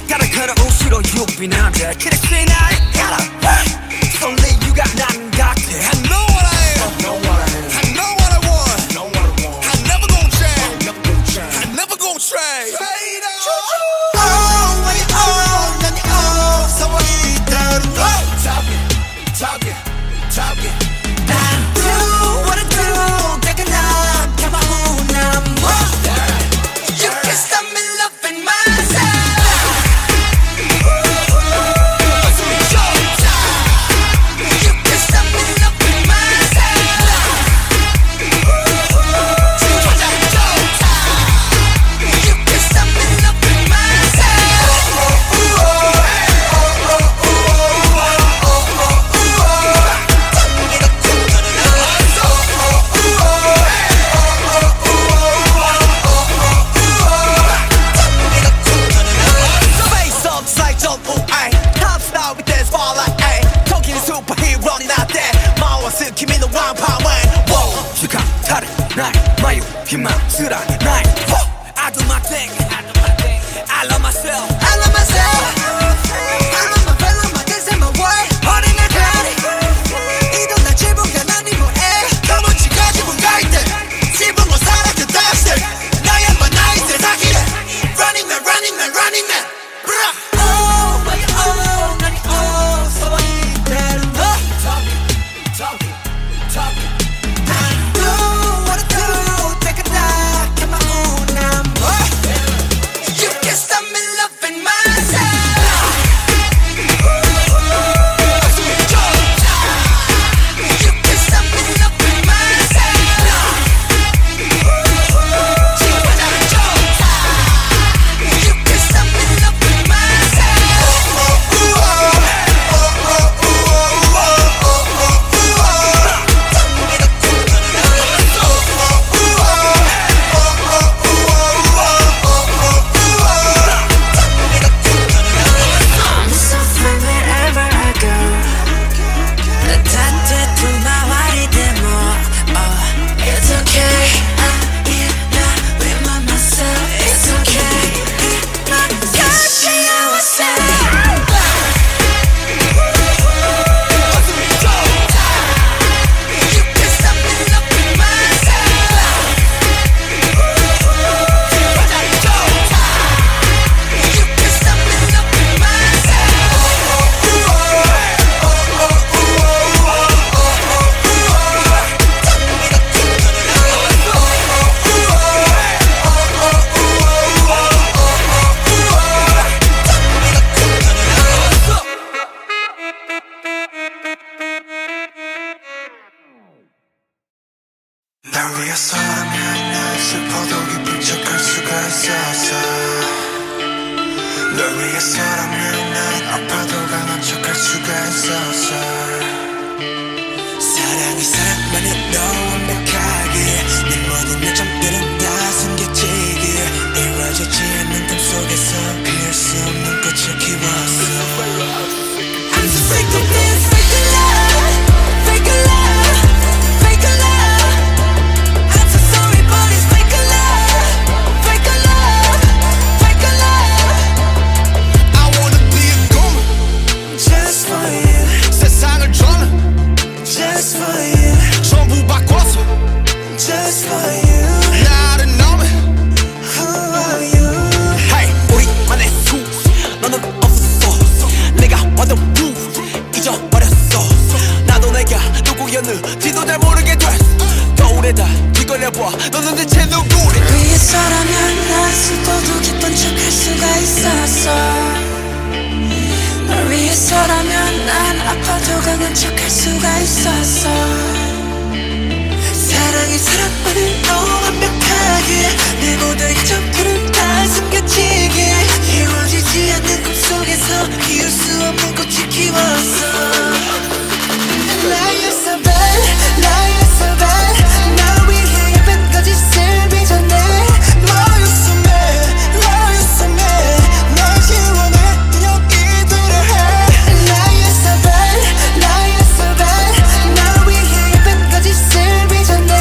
가라 그런 옷으로 유빈한데 그랬지 날 가라 Only you got 나는 같아 I know what I am I know what I want I never gon' change I never gon' trade Oh when you own 난 네 어서 이대로 Talk it I do what I do 내가 난 가만히 난 뭐 You can stop me loving myself You can stop me loving myself You can stop me loving myself Face upside down, oh, ay. Top star with that spotlight, ay. Talking superhero, not that. 마워스 김이는 왕파만. Whoa, 시간 다른 나의 마유 희망스런 나의. Whoa, I do my thing. I love myself. I love myself. I love my fellow, my kids and my world. 어린 날 가리. 이런 날 지붕가 난 이 뭐해. 너무 지가 지붕 가이 때. 지붕을 살아 그 다시. 나야만 나의 세상이래. Running man, running man, running man. Oh, when you own, 난 이 어서 이대로 너. Talk it. I do what I do. 내가 나 가만히 난 뭐. You can stop me loving myself. You can stop me loving myself. You can stop me loving myself. 위해서라면 난 슬퍼도 기쁜 척할 수가 있었어 널 위해서라면 난 아파도 강한 척할 수가 있었어 사랑이 사랑만은 너무 완벽하게 내 모든 약점들은 다 숨겨지기에 이루어지지 않는 꿈속에서 피할 수 없는 꽃을 키웠어 I'm so sick of this fake love, fake love, fake love. I'm so sorry but it's fake love, fake love, fake love. I wanna be a goon Just for you, 세상을 전해 just for you, 전부 바꿔서 just for you. 나를 너무 Who are you? Hey, 우리만의 수 너는 없어 내가 완전 proof 잊어버렸어 나도 내가 누구였는지도 잘 모르게 됐어 거울에다 뒤걸려봐 너는 대체 누구래 위해서라면 난 슬퍼도 기쁜 척할 수가 있었어 널 위해서라면 난 아파도 강한 척할 수가 있었어 사랑이 사랑만을 너무 완벽하게 내 모든 약점들은 다 숨겨지게 이루어지지 않는 꿈속에서 피울 수 없는 꽃을 키웠어 Lie so bad, lie so bad 날 위해 예쁜 거짓을 빚어내 Love you so mad, love you so mad 널 지원해 그냥 이대로 해 Lie so bad, lie so bad 날 위해 예쁜 거짓을 빚어내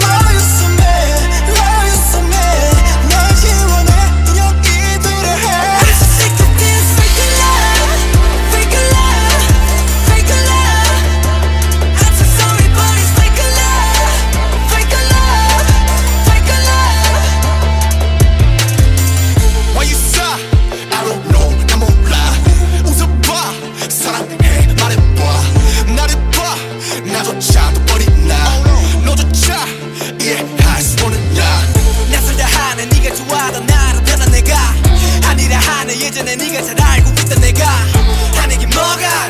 Love you so mad, love you so mad 널 지원해 그냥 이대로 해 I'm so sick of this fake love, fake love, fake love. I'm so sorry but it's fake love, fake love, fake love. Why you sigh? I don't know 난 몰라 웃어봐 사랑해 말해봐 나를 봐 나조차도 어린 나 너조차 이해할 수 없는 나 낯설다 하는 네가 좋아하던 나로 변한 내가 아니라 하는 예전에 네가 잘 알고 있던 내가 하는 게 뭐가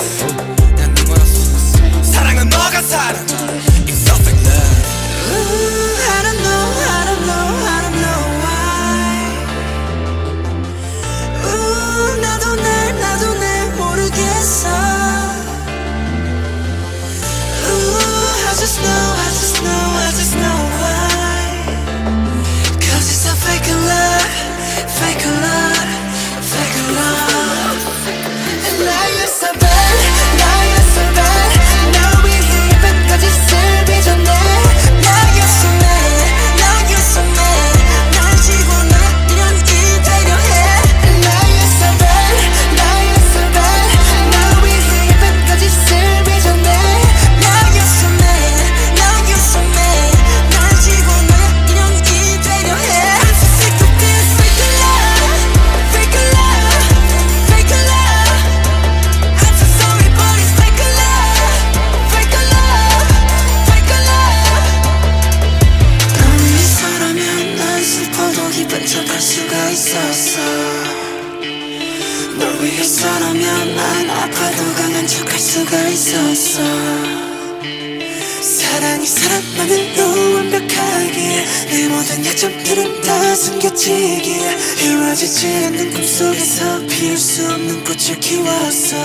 난네 멀었어 사랑은 너가 사랑 It's so fake love Ooh, I don't know, I don't know, I don't know why. Ooh, 나도 날 모르겠어. Ooh, I just know, I just know, I just know why. 'Cause it's a fake love, fake love, fake love. And now you're so bad, now you're so bad. Now we hear but 거짓을 빚어내. Now you're so mad, now you're so mad. 날 지워놔 그냥 이대로 해. And now you're so bad, now you're so bad. Now we hear but 거짓을 빚어내. Now you're so mad, now you're so mad. 날 지워놔 그냥 이대로 해. I'm so sick of this fake love, fake love, fake love. I'm so sorry but it's fake love, fake love, fake love. 널 위해서라면 난 슬퍼도 기쁜 척할 수가 있었어 널 위해서라면 난 아파도 강한 척할 수가 있었어 사랑이 사랑만은 너무 완벽하게 내 모든 약점들은 다 숨겨지기에 이루어지지 않는 꿈속에서 피울 수 없는 꽃을 키웠어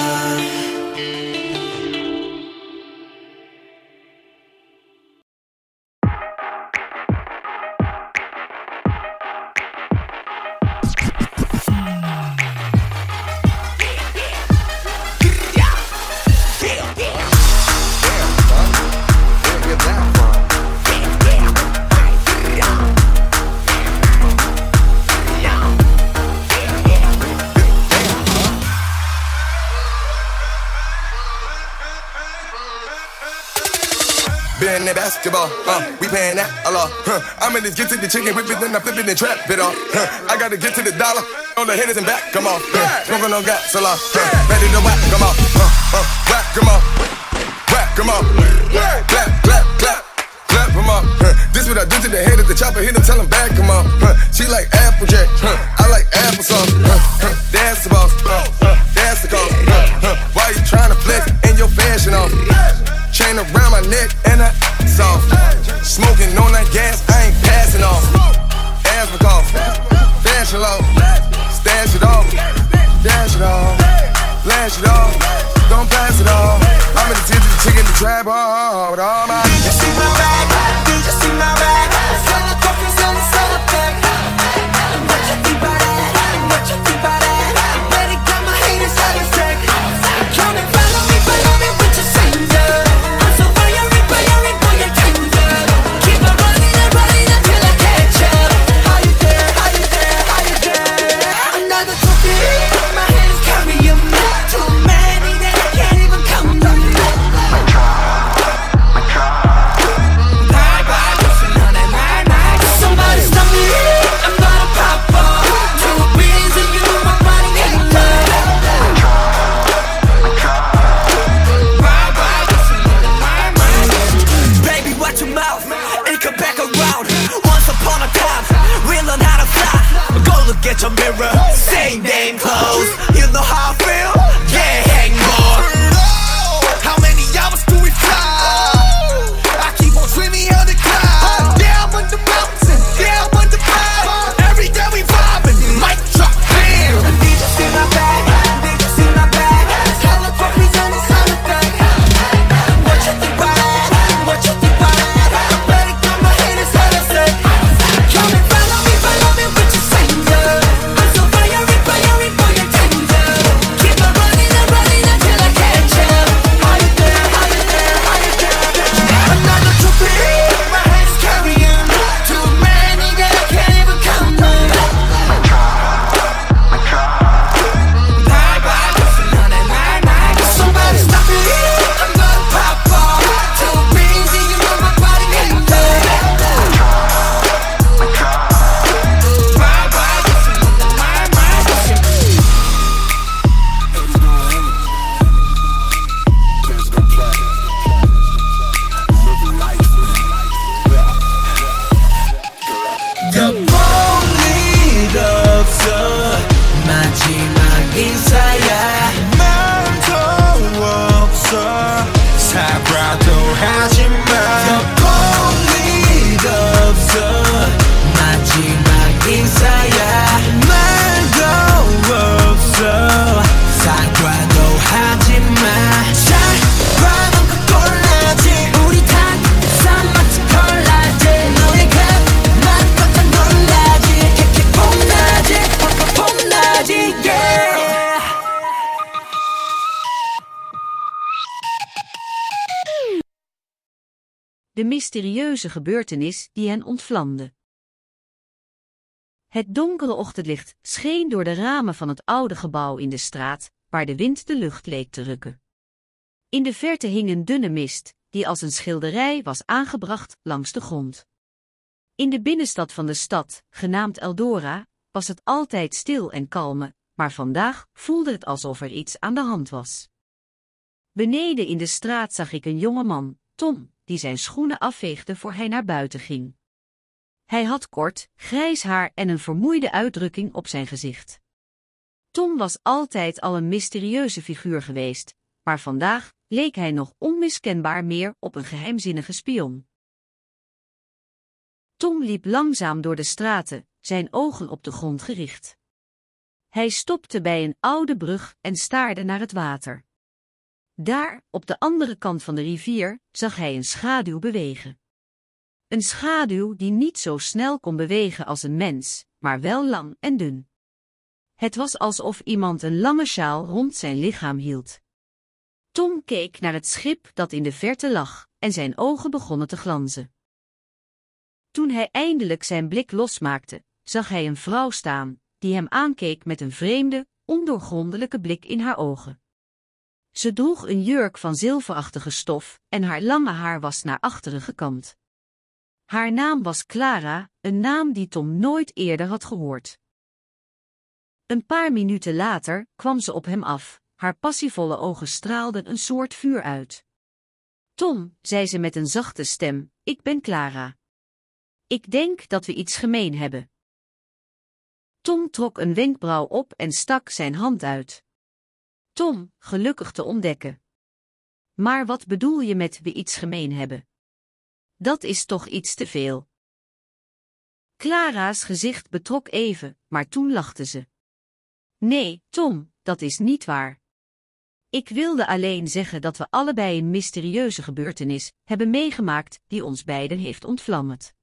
Been that basketball, we paying that a lot. I'm in this get to the chicken, whip it, then I flip it and trap it off. I gotta get to the dollar, on the hitters and back, come on. Smoking on gas, a lot. Ready to whack, come on. Whack, come on. Whack, come on. Clap, clap, clap. Clap, come on. This what I do to the head of the chopper, hit him, tell him back, come on. She like Applejack, I like applesauce. That's the boss, that's the cause. Why you tryna flex in your fashion off? Chain around my neck and I soft. Smoking on that gas, I ain't passing off. Ask me call, fashion low, stash it off, dash it off, flash it off, don't pass it off. I'm in the tip of the chicken, the trap hard with all my. Did you see my bag? Did you see my bag? Sell the coffees and sell the bag. What you think about that? What you think about that? Better got my haters out of sick. Come and follow me with your singer. I'm so fiery, boy, you're tender. Keep on running until I catch up. How you there? How you there? How you there? Another trophy, my hands carry 'em. Too many that I can't even count them. Somebody stop me, I'm gonna pop off. Too busy, you know my body ain't love. Baby, watch your mouth, it come back around. Once upon a time, we learn how to fly. Go look at your mirror, same name clothes. You know how I feel? Yeah, hang more. How many hours do we fly? I keep on dreaming of the cloud. Yeah, I'm on the mountain, yeah, I'm on the cloud. Every day we vibing, mic drop, bam. Did you see my bag? Did you see my bag? Hella trophies and it's hella bag. What you think about that? What you think about that? Better got my haters hella sick. Come and follow me with your singer. I'm so fiery, boy, you're tender. Keep on running until I catch up. How you there? How you there? How you there? Another trophy, my hands carry 'em. Too many that I can't even count them. Somebody stop me, I'm gonna pop off. Too busy, you know my body ain't love. 일 없어 마지막 인사야 맘도 없어 사과도 하지마 일 없어 마지막 인사야 말도 없어 사과도 하지마 사과는 그 꼴라지 우리 다 마치 콜라지 너의 그만 깜짝 놀라지 캐캐 폼나지 폼나지 yeah. De mysterieuze gebeurtenis die hen ontvlamde. Het donkere ochtendlicht scheen door de ramen van het oude gebouw in de straat, waar de wind de lucht leek te rukken. In de verte hing een dunne mist, die als een schilderij was aangebracht langs de grond. In de binnenstad van de stad, genaamd Eldora, was het altijd stil en kalme, maar vandaag voelde het alsof er iets aan de hand was. Beneden in de straat zag ik een jonge man, Tom, die zijn schoenen afveegde voor hij naar buiten ging. Hij had kort, grijs haar en een vermoeide uitdrukking op zijn gezicht. Tom was altijd al een mysterieuze figuur geweest, maar vandaag leek hij nog onmiskenbaar meer op een geheimzinnige spion. Tom liep langzaam door de straten, zijn ogen op de grond gericht. Hij stopte bij een oude brug en staarde naar het water. Daar, op de andere kant van de rivier, zag hij een schaduw bewegen. Een schaduw die niet zo snel kon bewegen als een mens, maar wel lang en dun. Het was alsof iemand een lange sjaal rond zijn lichaam hield. Tom keek naar het schip dat in de verte lag, en zijn ogen begonnen te glanzen. Toen hij eindelijk zijn blik losmaakte, zag hij een vrouw staan, die hem aankeek met een vreemde, ondoorgrondelijke blik in haar ogen. Ze droeg een jurk van zilverachtige stof, en haar lange haar was naar achteren gekamd. Haar naam was Clara, een naam die Tom nooit eerder had gehoord. Een paar minuten later kwam ze op hem af, haar passievolle ogen straalden een soort vuur uit. Tom, zei ze met een zachte stem, ik ben Clara. Ik denk dat we iets gemeen hebben. Tom trok een wenkbrauw op en stak zijn hand uit. Tom, gelukkig te ontdekken. Maar wat bedoel je met we iets gemeen hebben? Dat is toch iets te veel. Clara's gezicht betrok even, maar toen lachte ze. Nee, Tom, dat is niet waar. Ik wilde alleen zeggen dat we allebei een mysterieuze gebeurtenis hebben meegemaakt die ons beiden heeft ontvlamd.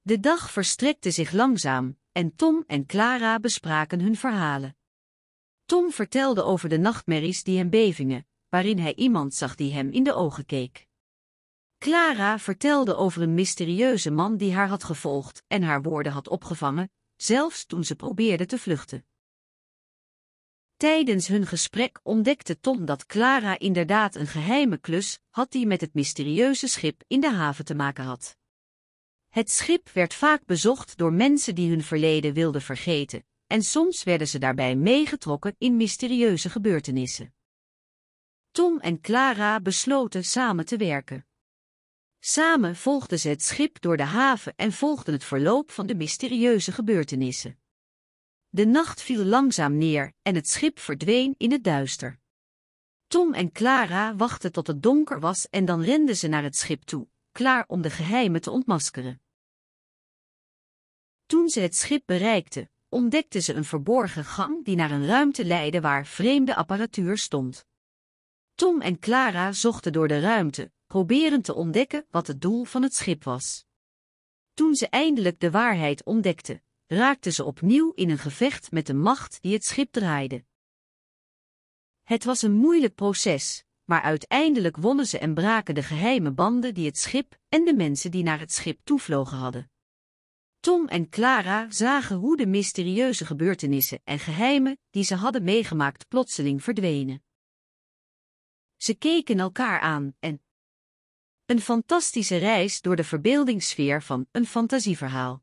De dag verstrekte zich langzaam en Tom en Clara bespraken hun verhalen. Tom vertelde over de nachtmerries die hem bevingen, waarin hij iemand zag die hem in de ogen keek. Clara vertelde over een mysterieuze man die haar had gevolgd en haar woorden had opgevangen, zelfs toen ze probeerde te vluchten. Tijdens hun gesprek ontdekte Tom dat Clara inderdaad een geheime klus had die met het mysterieuze schip in de haven te maken had. Het schip werd vaak bezocht door mensen die hun verleden wilden vergeten, en soms werden ze daarbij meegetrokken in mysterieuze gebeurtenissen. Tom en Clara besloten samen te werken. Samen volgden ze het schip door de haven en volgden het verloop van de mysterieuze gebeurtenissen. De nacht viel langzaam neer en het schip verdween in het duister. Tom en Clara wachtten tot het donker was en dan renden ze naar het schip toe, klaar om de geheimen te ontmaskeren. Toen ze het schip bereikten, ontdekten ze een verborgen gang die naar een ruimte leidde waar vreemde apparatuur stond. Tom en Clara zochten door de ruimte, proberend te ontdekken wat het doel van het schip was. Toen ze eindelijk de waarheid ontdekten, raakten ze opnieuw in een gevecht met de macht die het schip draaide. Het was een moeilijk proces, maar uiteindelijk wonnen ze en braken de geheime banden die het schip en de mensen die naar het schip toevlogen hadden. Tom en Clara zagen hoe de mysterieuze gebeurtenissen en geheimen die ze hadden meegemaakt plotseling verdwenen. Ze keken elkaar aan en een fantastische reis door de verbeeldingssfeer van een fantasieverhaal.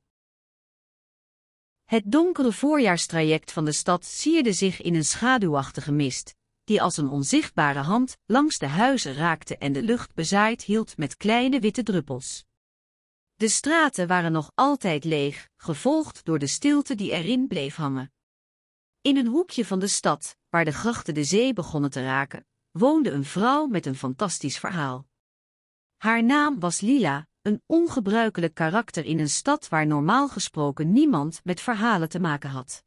Het donkere voorjaarstraject van de stad sierde zich in een schaduwachtige mist, die als een onzichtbare hand langs de huizen raakte en de lucht bezaaid hield met kleine witte druppels. De straten waren nog altijd leeg, gevolgd door de stilte die erin bleef hangen. In een hoekje van de stad, waar de grachten de zee begonnen te raken, woonde een vrouw met een fantastisch verhaal. Haar naam was Lila, een ongebruikelijk karakter in een stad waar normaal gesproken niemand met verhalen te maken had.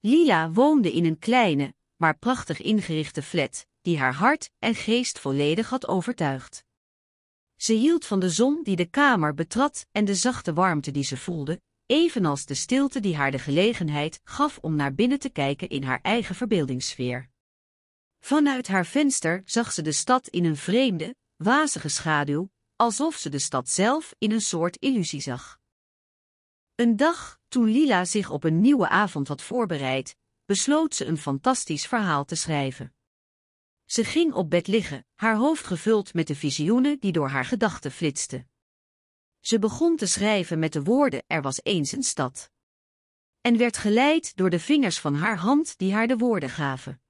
Lila woonde in een kleine, maar prachtig ingerichte flat, die haar hart en geest volledig had overtuigd. Ze hield van de zon die de kamer betrad en de zachte warmte die ze voelde, evenals de stilte die haar de gelegenheid gaf om naar binnen te kijken in haar eigen verbeeldingssfeer. Vanuit haar venster zag ze de stad in een vreemde, wazige schaduw, alsof ze de stad zelf in een soort illusie zag. Een dag, toen Lila zich op een nieuwe avond had voorbereid, besloot ze een fantastisch verhaal te schrijven. Ze ging op bed liggen, haar hoofd gevuld met de visioenen die door haar gedachten flitsten. Ze begon te schrijven met de woorden "Er was eens een stad" en werd geleid door de vingers van haar hand die haar de woorden gaven.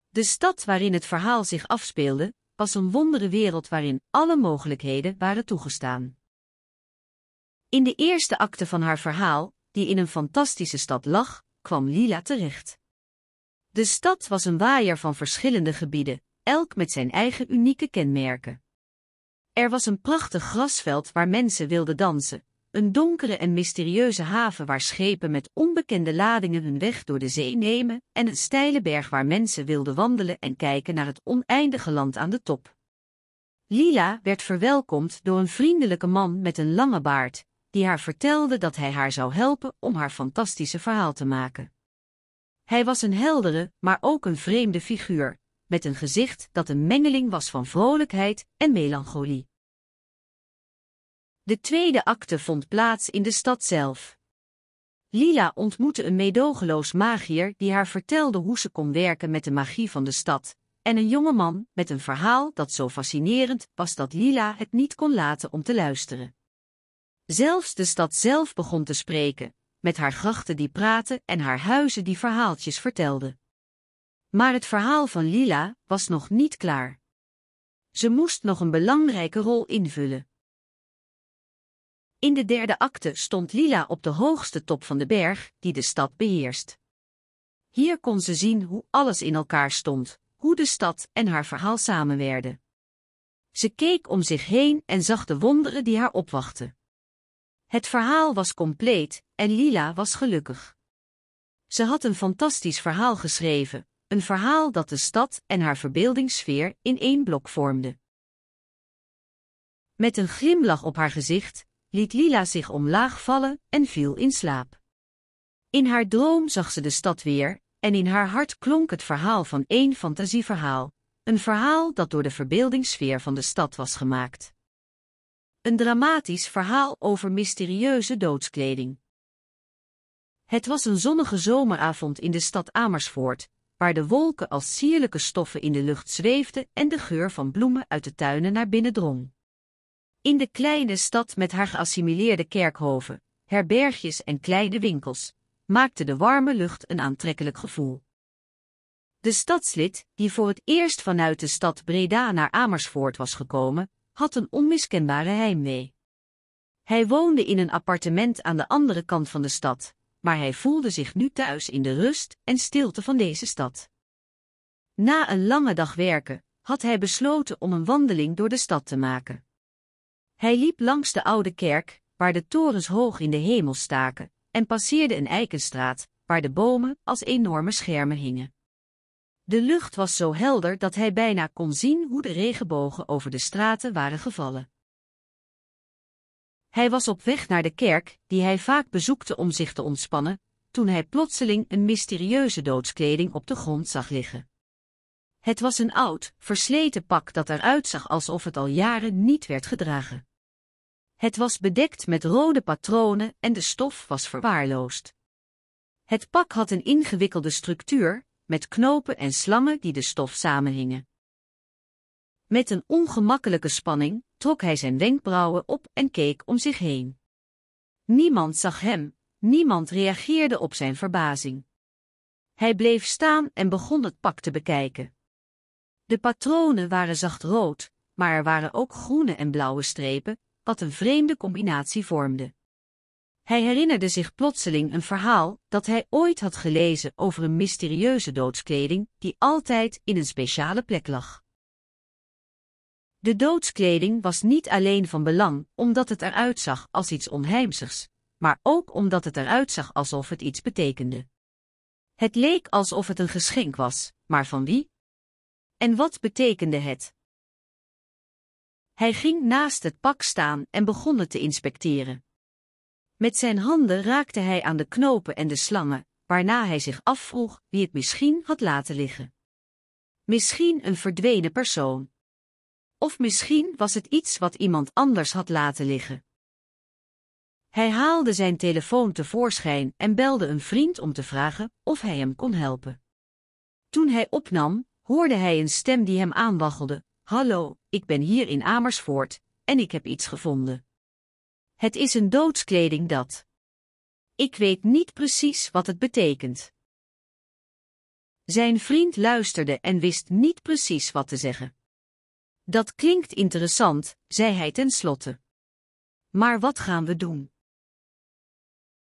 De stad waarin het verhaal zich afspeelde, was een wondere wereld waarin alle mogelijkheden waren toegestaan. In de eerste acte van haar verhaal, die in een fantastische stad lag, kwam Lila terecht. De stad was een waaier van verschillende gebieden, elk met zijn eigen unieke kenmerken. Er was een prachtig grasveld waar mensen wilden dansen, een donkere en mysterieuze haven waar schepen met onbekende ladingen hun weg door de zee nemen en een steile berg waar mensen wilden wandelen en kijken naar het oneindige land aan de top. Lila werd verwelkomd door een vriendelijke man met een lange baard, die haar vertelde dat hij haar zou helpen om haar fantastische verhaal te maken. Hij was een heldere, maar ook een vreemde figuur, met een gezicht dat een mengeling was van vrolijkheid en melancholie. De tweede acte vond plaats in de stad zelf. Lila ontmoette een meedogenloos magiër die haar vertelde hoe ze kon werken met de magie van de stad, en een jongeman met een verhaal dat zo fascinerend was dat Lila het niet kon laten om te luisteren. Zelfs de stad zelf begon te spreken, met haar grachten die praten en haar huizen die verhaaltjes vertelden. Maar het verhaal van Lila was nog niet klaar. Ze moest nog een belangrijke rol invullen. In de derde acte stond Lila op de hoogste top van de berg die de stad beheerst. Hier kon ze zien hoe alles in elkaar stond, hoe de stad en haar verhaal samenwerden. Ze keek om zich heen en zag de wonderen die haar opwachten. Het verhaal was compleet en Lila was gelukkig. Ze had een fantastisch verhaal geschreven, een verhaal dat de stad en haar verbeeldingssfeer in één blok vormde. Met een glimlach op haar gezicht liet Lila zich omlaag vallen en viel in slaap. In haar droom zag ze de stad weer, en in haar hart klonk het verhaal van één fantasieverhaal, een verhaal dat door de verbeeldingssfeer van de stad was gemaakt. Een dramatisch verhaal over mysterieuze doodskleding. Het was een zonnige zomeravond in de stad Amersfoort, waar de wolken als sierlijke stoffen in de lucht zweefden en de geur van bloemen uit de tuinen naar binnen drong. In de kleine stad met haar geassimileerde kerkhoven, herbergjes en kleine winkels, maakte de warme lucht een aantrekkelijk gevoel. De stadslid, die voor het eerst vanuit de stad Breda naar Amersfoort was gekomen, had een onmiskenbare heimwee. Hij woonde in een appartement aan de andere kant van de stad, maar hij voelde zich nu thuis in de rust en stilte van deze stad. Na een lange dag werken, had hij besloten om een wandeling door de stad te maken. Hij liep langs de oude kerk, waar de torens hoog in de hemel staken, en passeerde een eikenstraat, waar de bomen als enorme schermen hingen. De lucht was zo helder dat hij bijna kon zien hoe de regenbogen over de straten waren gevallen. Hij was op weg naar de kerk, die hij vaak bezoekte om zich te ontspannen, toen hij plotseling een mysterieuze doodskleding op de grond zag liggen. Het was een oud, versleten pak dat eruit zag alsof het al jaren niet werd gedragen. Het was bedekt met rode patronen en de stof was verwaarloosd. Het pak had een ingewikkelde structuur, met knopen en slangen die de stof samenhingen. Met een ongemakkelijke spanning trok hij zijn wenkbrauwen op en keek om zich heen. Niemand zag hem, niemand reageerde op zijn verbazing. Hij bleef staan en begon het pak te bekijken. De patronen waren zacht rood, maar er waren ook groene en blauwe strepen, wat een vreemde combinatie vormde. Hij herinnerde zich plotseling een verhaal dat hij ooit had gelezen over een mysterieuze doodskleding die altijd in een speciale plek lag. De doodskleding was niet alleen van belang omdat het eruit zag als iets onheimzigs, maar ook omdat het eruit zag alsof het iets betekende. Het leek alsof het een geschenk was, maar van wie? En wat betekende het? Hij ging naast het pak staan en begon het te inspecteren. Met zijn handen raakte hij aan de knopen en de slangen, waarna hij zich afvroeg wie het misschien had laten liggen. Misschien een verdwenen persoon. Of misschien was het iets wat iemand anders had laten liggen. Hij haalde zijn telefoon tevoorschijn en belde een vriend om te vragen of hij hem kon helpen. Toen hij opnam, hoorde hij een stem die hem aanwaggelde: "Hallo, ik ben hier in Amersfoort, en ik heb iets gevonden. Het is een doodskleding dat. Ik weet niet precies wat het betekent." Zijn vriend luisterde en wist niet precies wat te zeggen. "Dat klinkt interessant," zei hij tenslotte. "Maar wat gaan we doen?"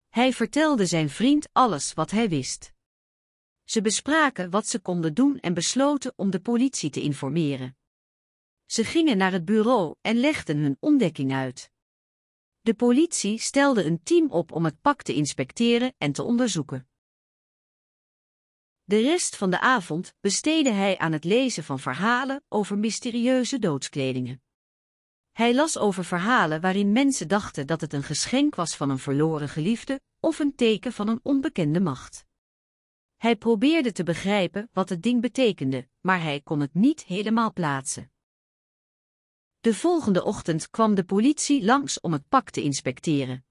Hij vertelde zijn vriend alles wat hij wist. Ze bespraken wat ze konden doen en besloten om de politie te informeren. Ze gingen naar het bureau en legden hun ontdekking uit. De politie stelde een team op om het pak te inspecteren en te onderzoeken. De rest van de avond besteedde hij aan het lezen van verhalen over mysterieuze doodskledingen. Hij las over verhalen waarin mensen dachten dat het een geschenk was van een verloren geliefde of een teken van een onbekende macht. Hij probeerde te begrijpen wat het ding betekende, maar hij kon het niet helemaal plaatsen. De volgende ochtend kwam de politie langs om het pak te inspecteren.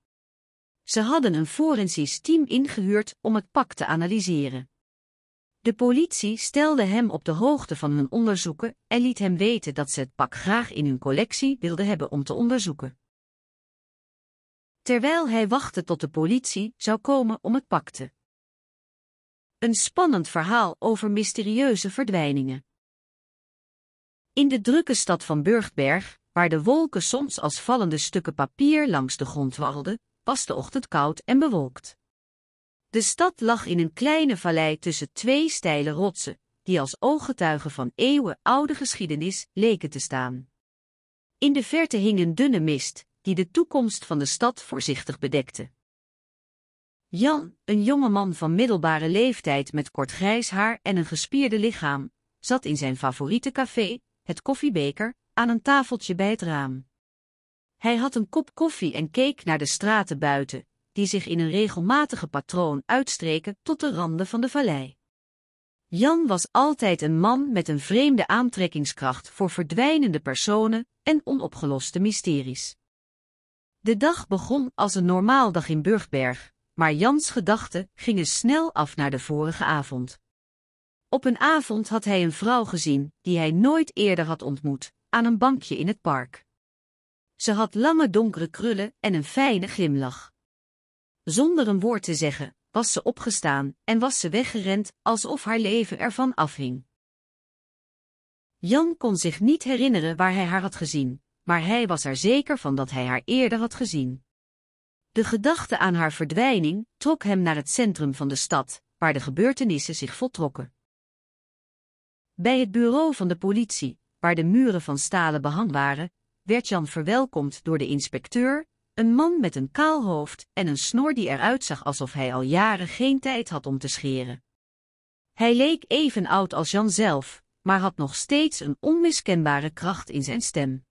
Ze hadden een forensisch team ingehuurd om het pak te analyseren. De politie stelde hem op de hoogte van hun onderzoeken en liet hem weten dat ze het pak graag in hun collectie wilden hebben om te onderzoeken. Terwijl hij wachtte tot de politie zou komen om het pak te. Een spannend verhaal over mysterieuze verdwijningen. In de drukke stad van Burgberg, waar de wolken soms als vallende stukken papier langs de grond warrelden, was de ochtend koud en bewolkt. De stad lag in een kleine vallei tussen twee steile rotsen, die als ooggetuigen van eeuwenoude geschiedenis leken te staan. In de verte hing een dunne mist, die de toekomst van de stad voorzichtig bedekte. Jan, een jonge man van middelbare leeftijd met kort grijs haar en een gespierde lichaam, zat in zijn favoriete café, het Koffiebeker, aan een tafeltje bij het raam. Hij had een kop koffie en keek naar de straten buiten, die zich in een regelmatige patroon uitstreken tot de randen van de vallei. Jan was altijd een man met een vreemde aantrekkingskracht voor verdwijnende personen en onopgeloste mysteries. De dag begon als een normaal dag in Burgberg, maar Jans gedachten gingen snel af naar de vorige avond. Op een avond had hij een vrouw gezien die hij nooit eerder had ontmoet, aan een bankje in het park. Ze had lange donkere krullen en een fijne glimlach. Zonder een woord te zeggen, was ze opgestaan en was ze weggerend alsof haar leven ervan afhing. Jan kon zich niet herinneren waar hij haar had gezien, maar hij was er zeker van dat hij haar eerder had gezien. De gedachte aan haar verdwijning trok hem naar het centrum van de stad, waar de gebeurtenissen zich voltrokken. Bij het bureau van de politie, waar de muren van stalen behang waren, werd Jan verwelkomd door de inspecteur, een man met een kaal hoofd en een snor die eruit zag alsof hij al jaren geen tijd had om te scheren. Hij leek even oud als Jan zelf, maar had nog steeds een onmiskenbare kracht in zijn stem.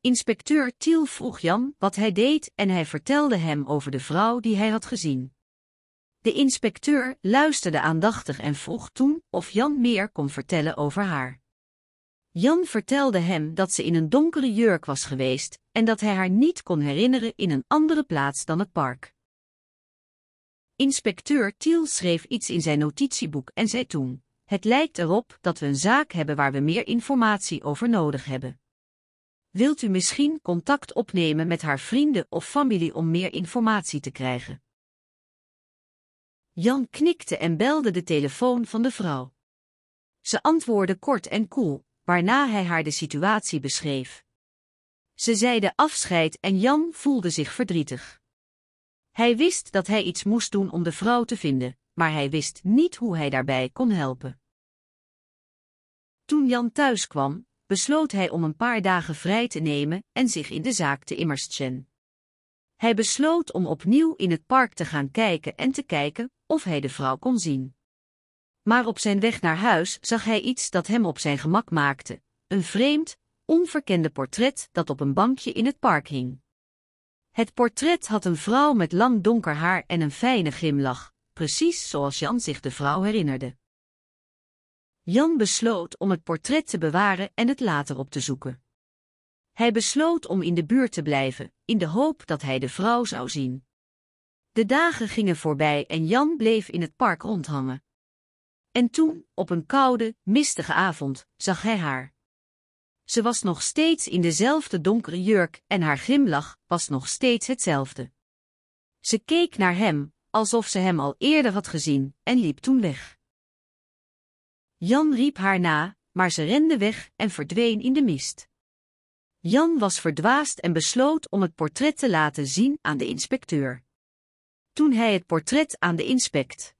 Inspecteur Thiel vroeg Jan wat hij deed en hij vertelde hem over de vrouw die hij had gezien. De inspecteur luisterde aandachtig en vroeg toen of Jan meer kon vertellen over haar. Jan vertelde hem dat ze in een donkere jurk was geweest en dat hij haar niet kon herinneren in een andere plaats dan het park. Inspecteur Thiel schreef iets in zijn notitieboek en zei toen: "Het lijkt erop dat we een zaak hebben waar we meer informatie over nodig hebben. Wilt u misschien contact opnemen met haar vrienden of familie om meer informatie te krijgen?" Jan knikte en belde de telefoon van de vrouw. Ze antwoordde kort en koel, waarna hij haar de situatie beschreef. Ze zeiden afscheid en Jan voelde zich verdrietig. Hij wist dat hij iets moest doen om de vrouw te vinden, maar hij wist niet hoe hij daarbij kon helpen. Toen Jan thuis kwam, besloot hij om een paar dagen vrij te nemen en zich in de zaak te immersen. Hij besloot om opnieuw in het park te gaan kijken en te kijken of hij de vrouw kon zien. Maar op zijn weg naar huis zag hij iets dat hem op zijn gemak maakte, een vreemd, onverkende portret dat op een bankje in het park hing. Het portret had een vrouw met lang donker haar en een fijne glimlach, precies zoals Jan zich de vrouw herinnerde. Jan besloot om het portret te bewaren en het later op te zoeken. Hij besloot om in de buurt te blijven, in de hoop dat hij de vrouw zou zien. De dagen gingen voorbij en Jan bleef in het park rondhangen. En toen, op een koude, mistige avond, zag hij haar. Ze was nog steeds in dezelfde donkere jurk en haar glimlach was nog steeds hetzelfde. Ze keek naar hem, alsof ze hem al eerder had gezien, en liep toen weg. Jan riep haar na, maar ze rende weg en verdween in de mist. Jan was verdwaasd en besloot om het portret te laten zien aan de inspecteur. Toen hij het portret aan de inspecteur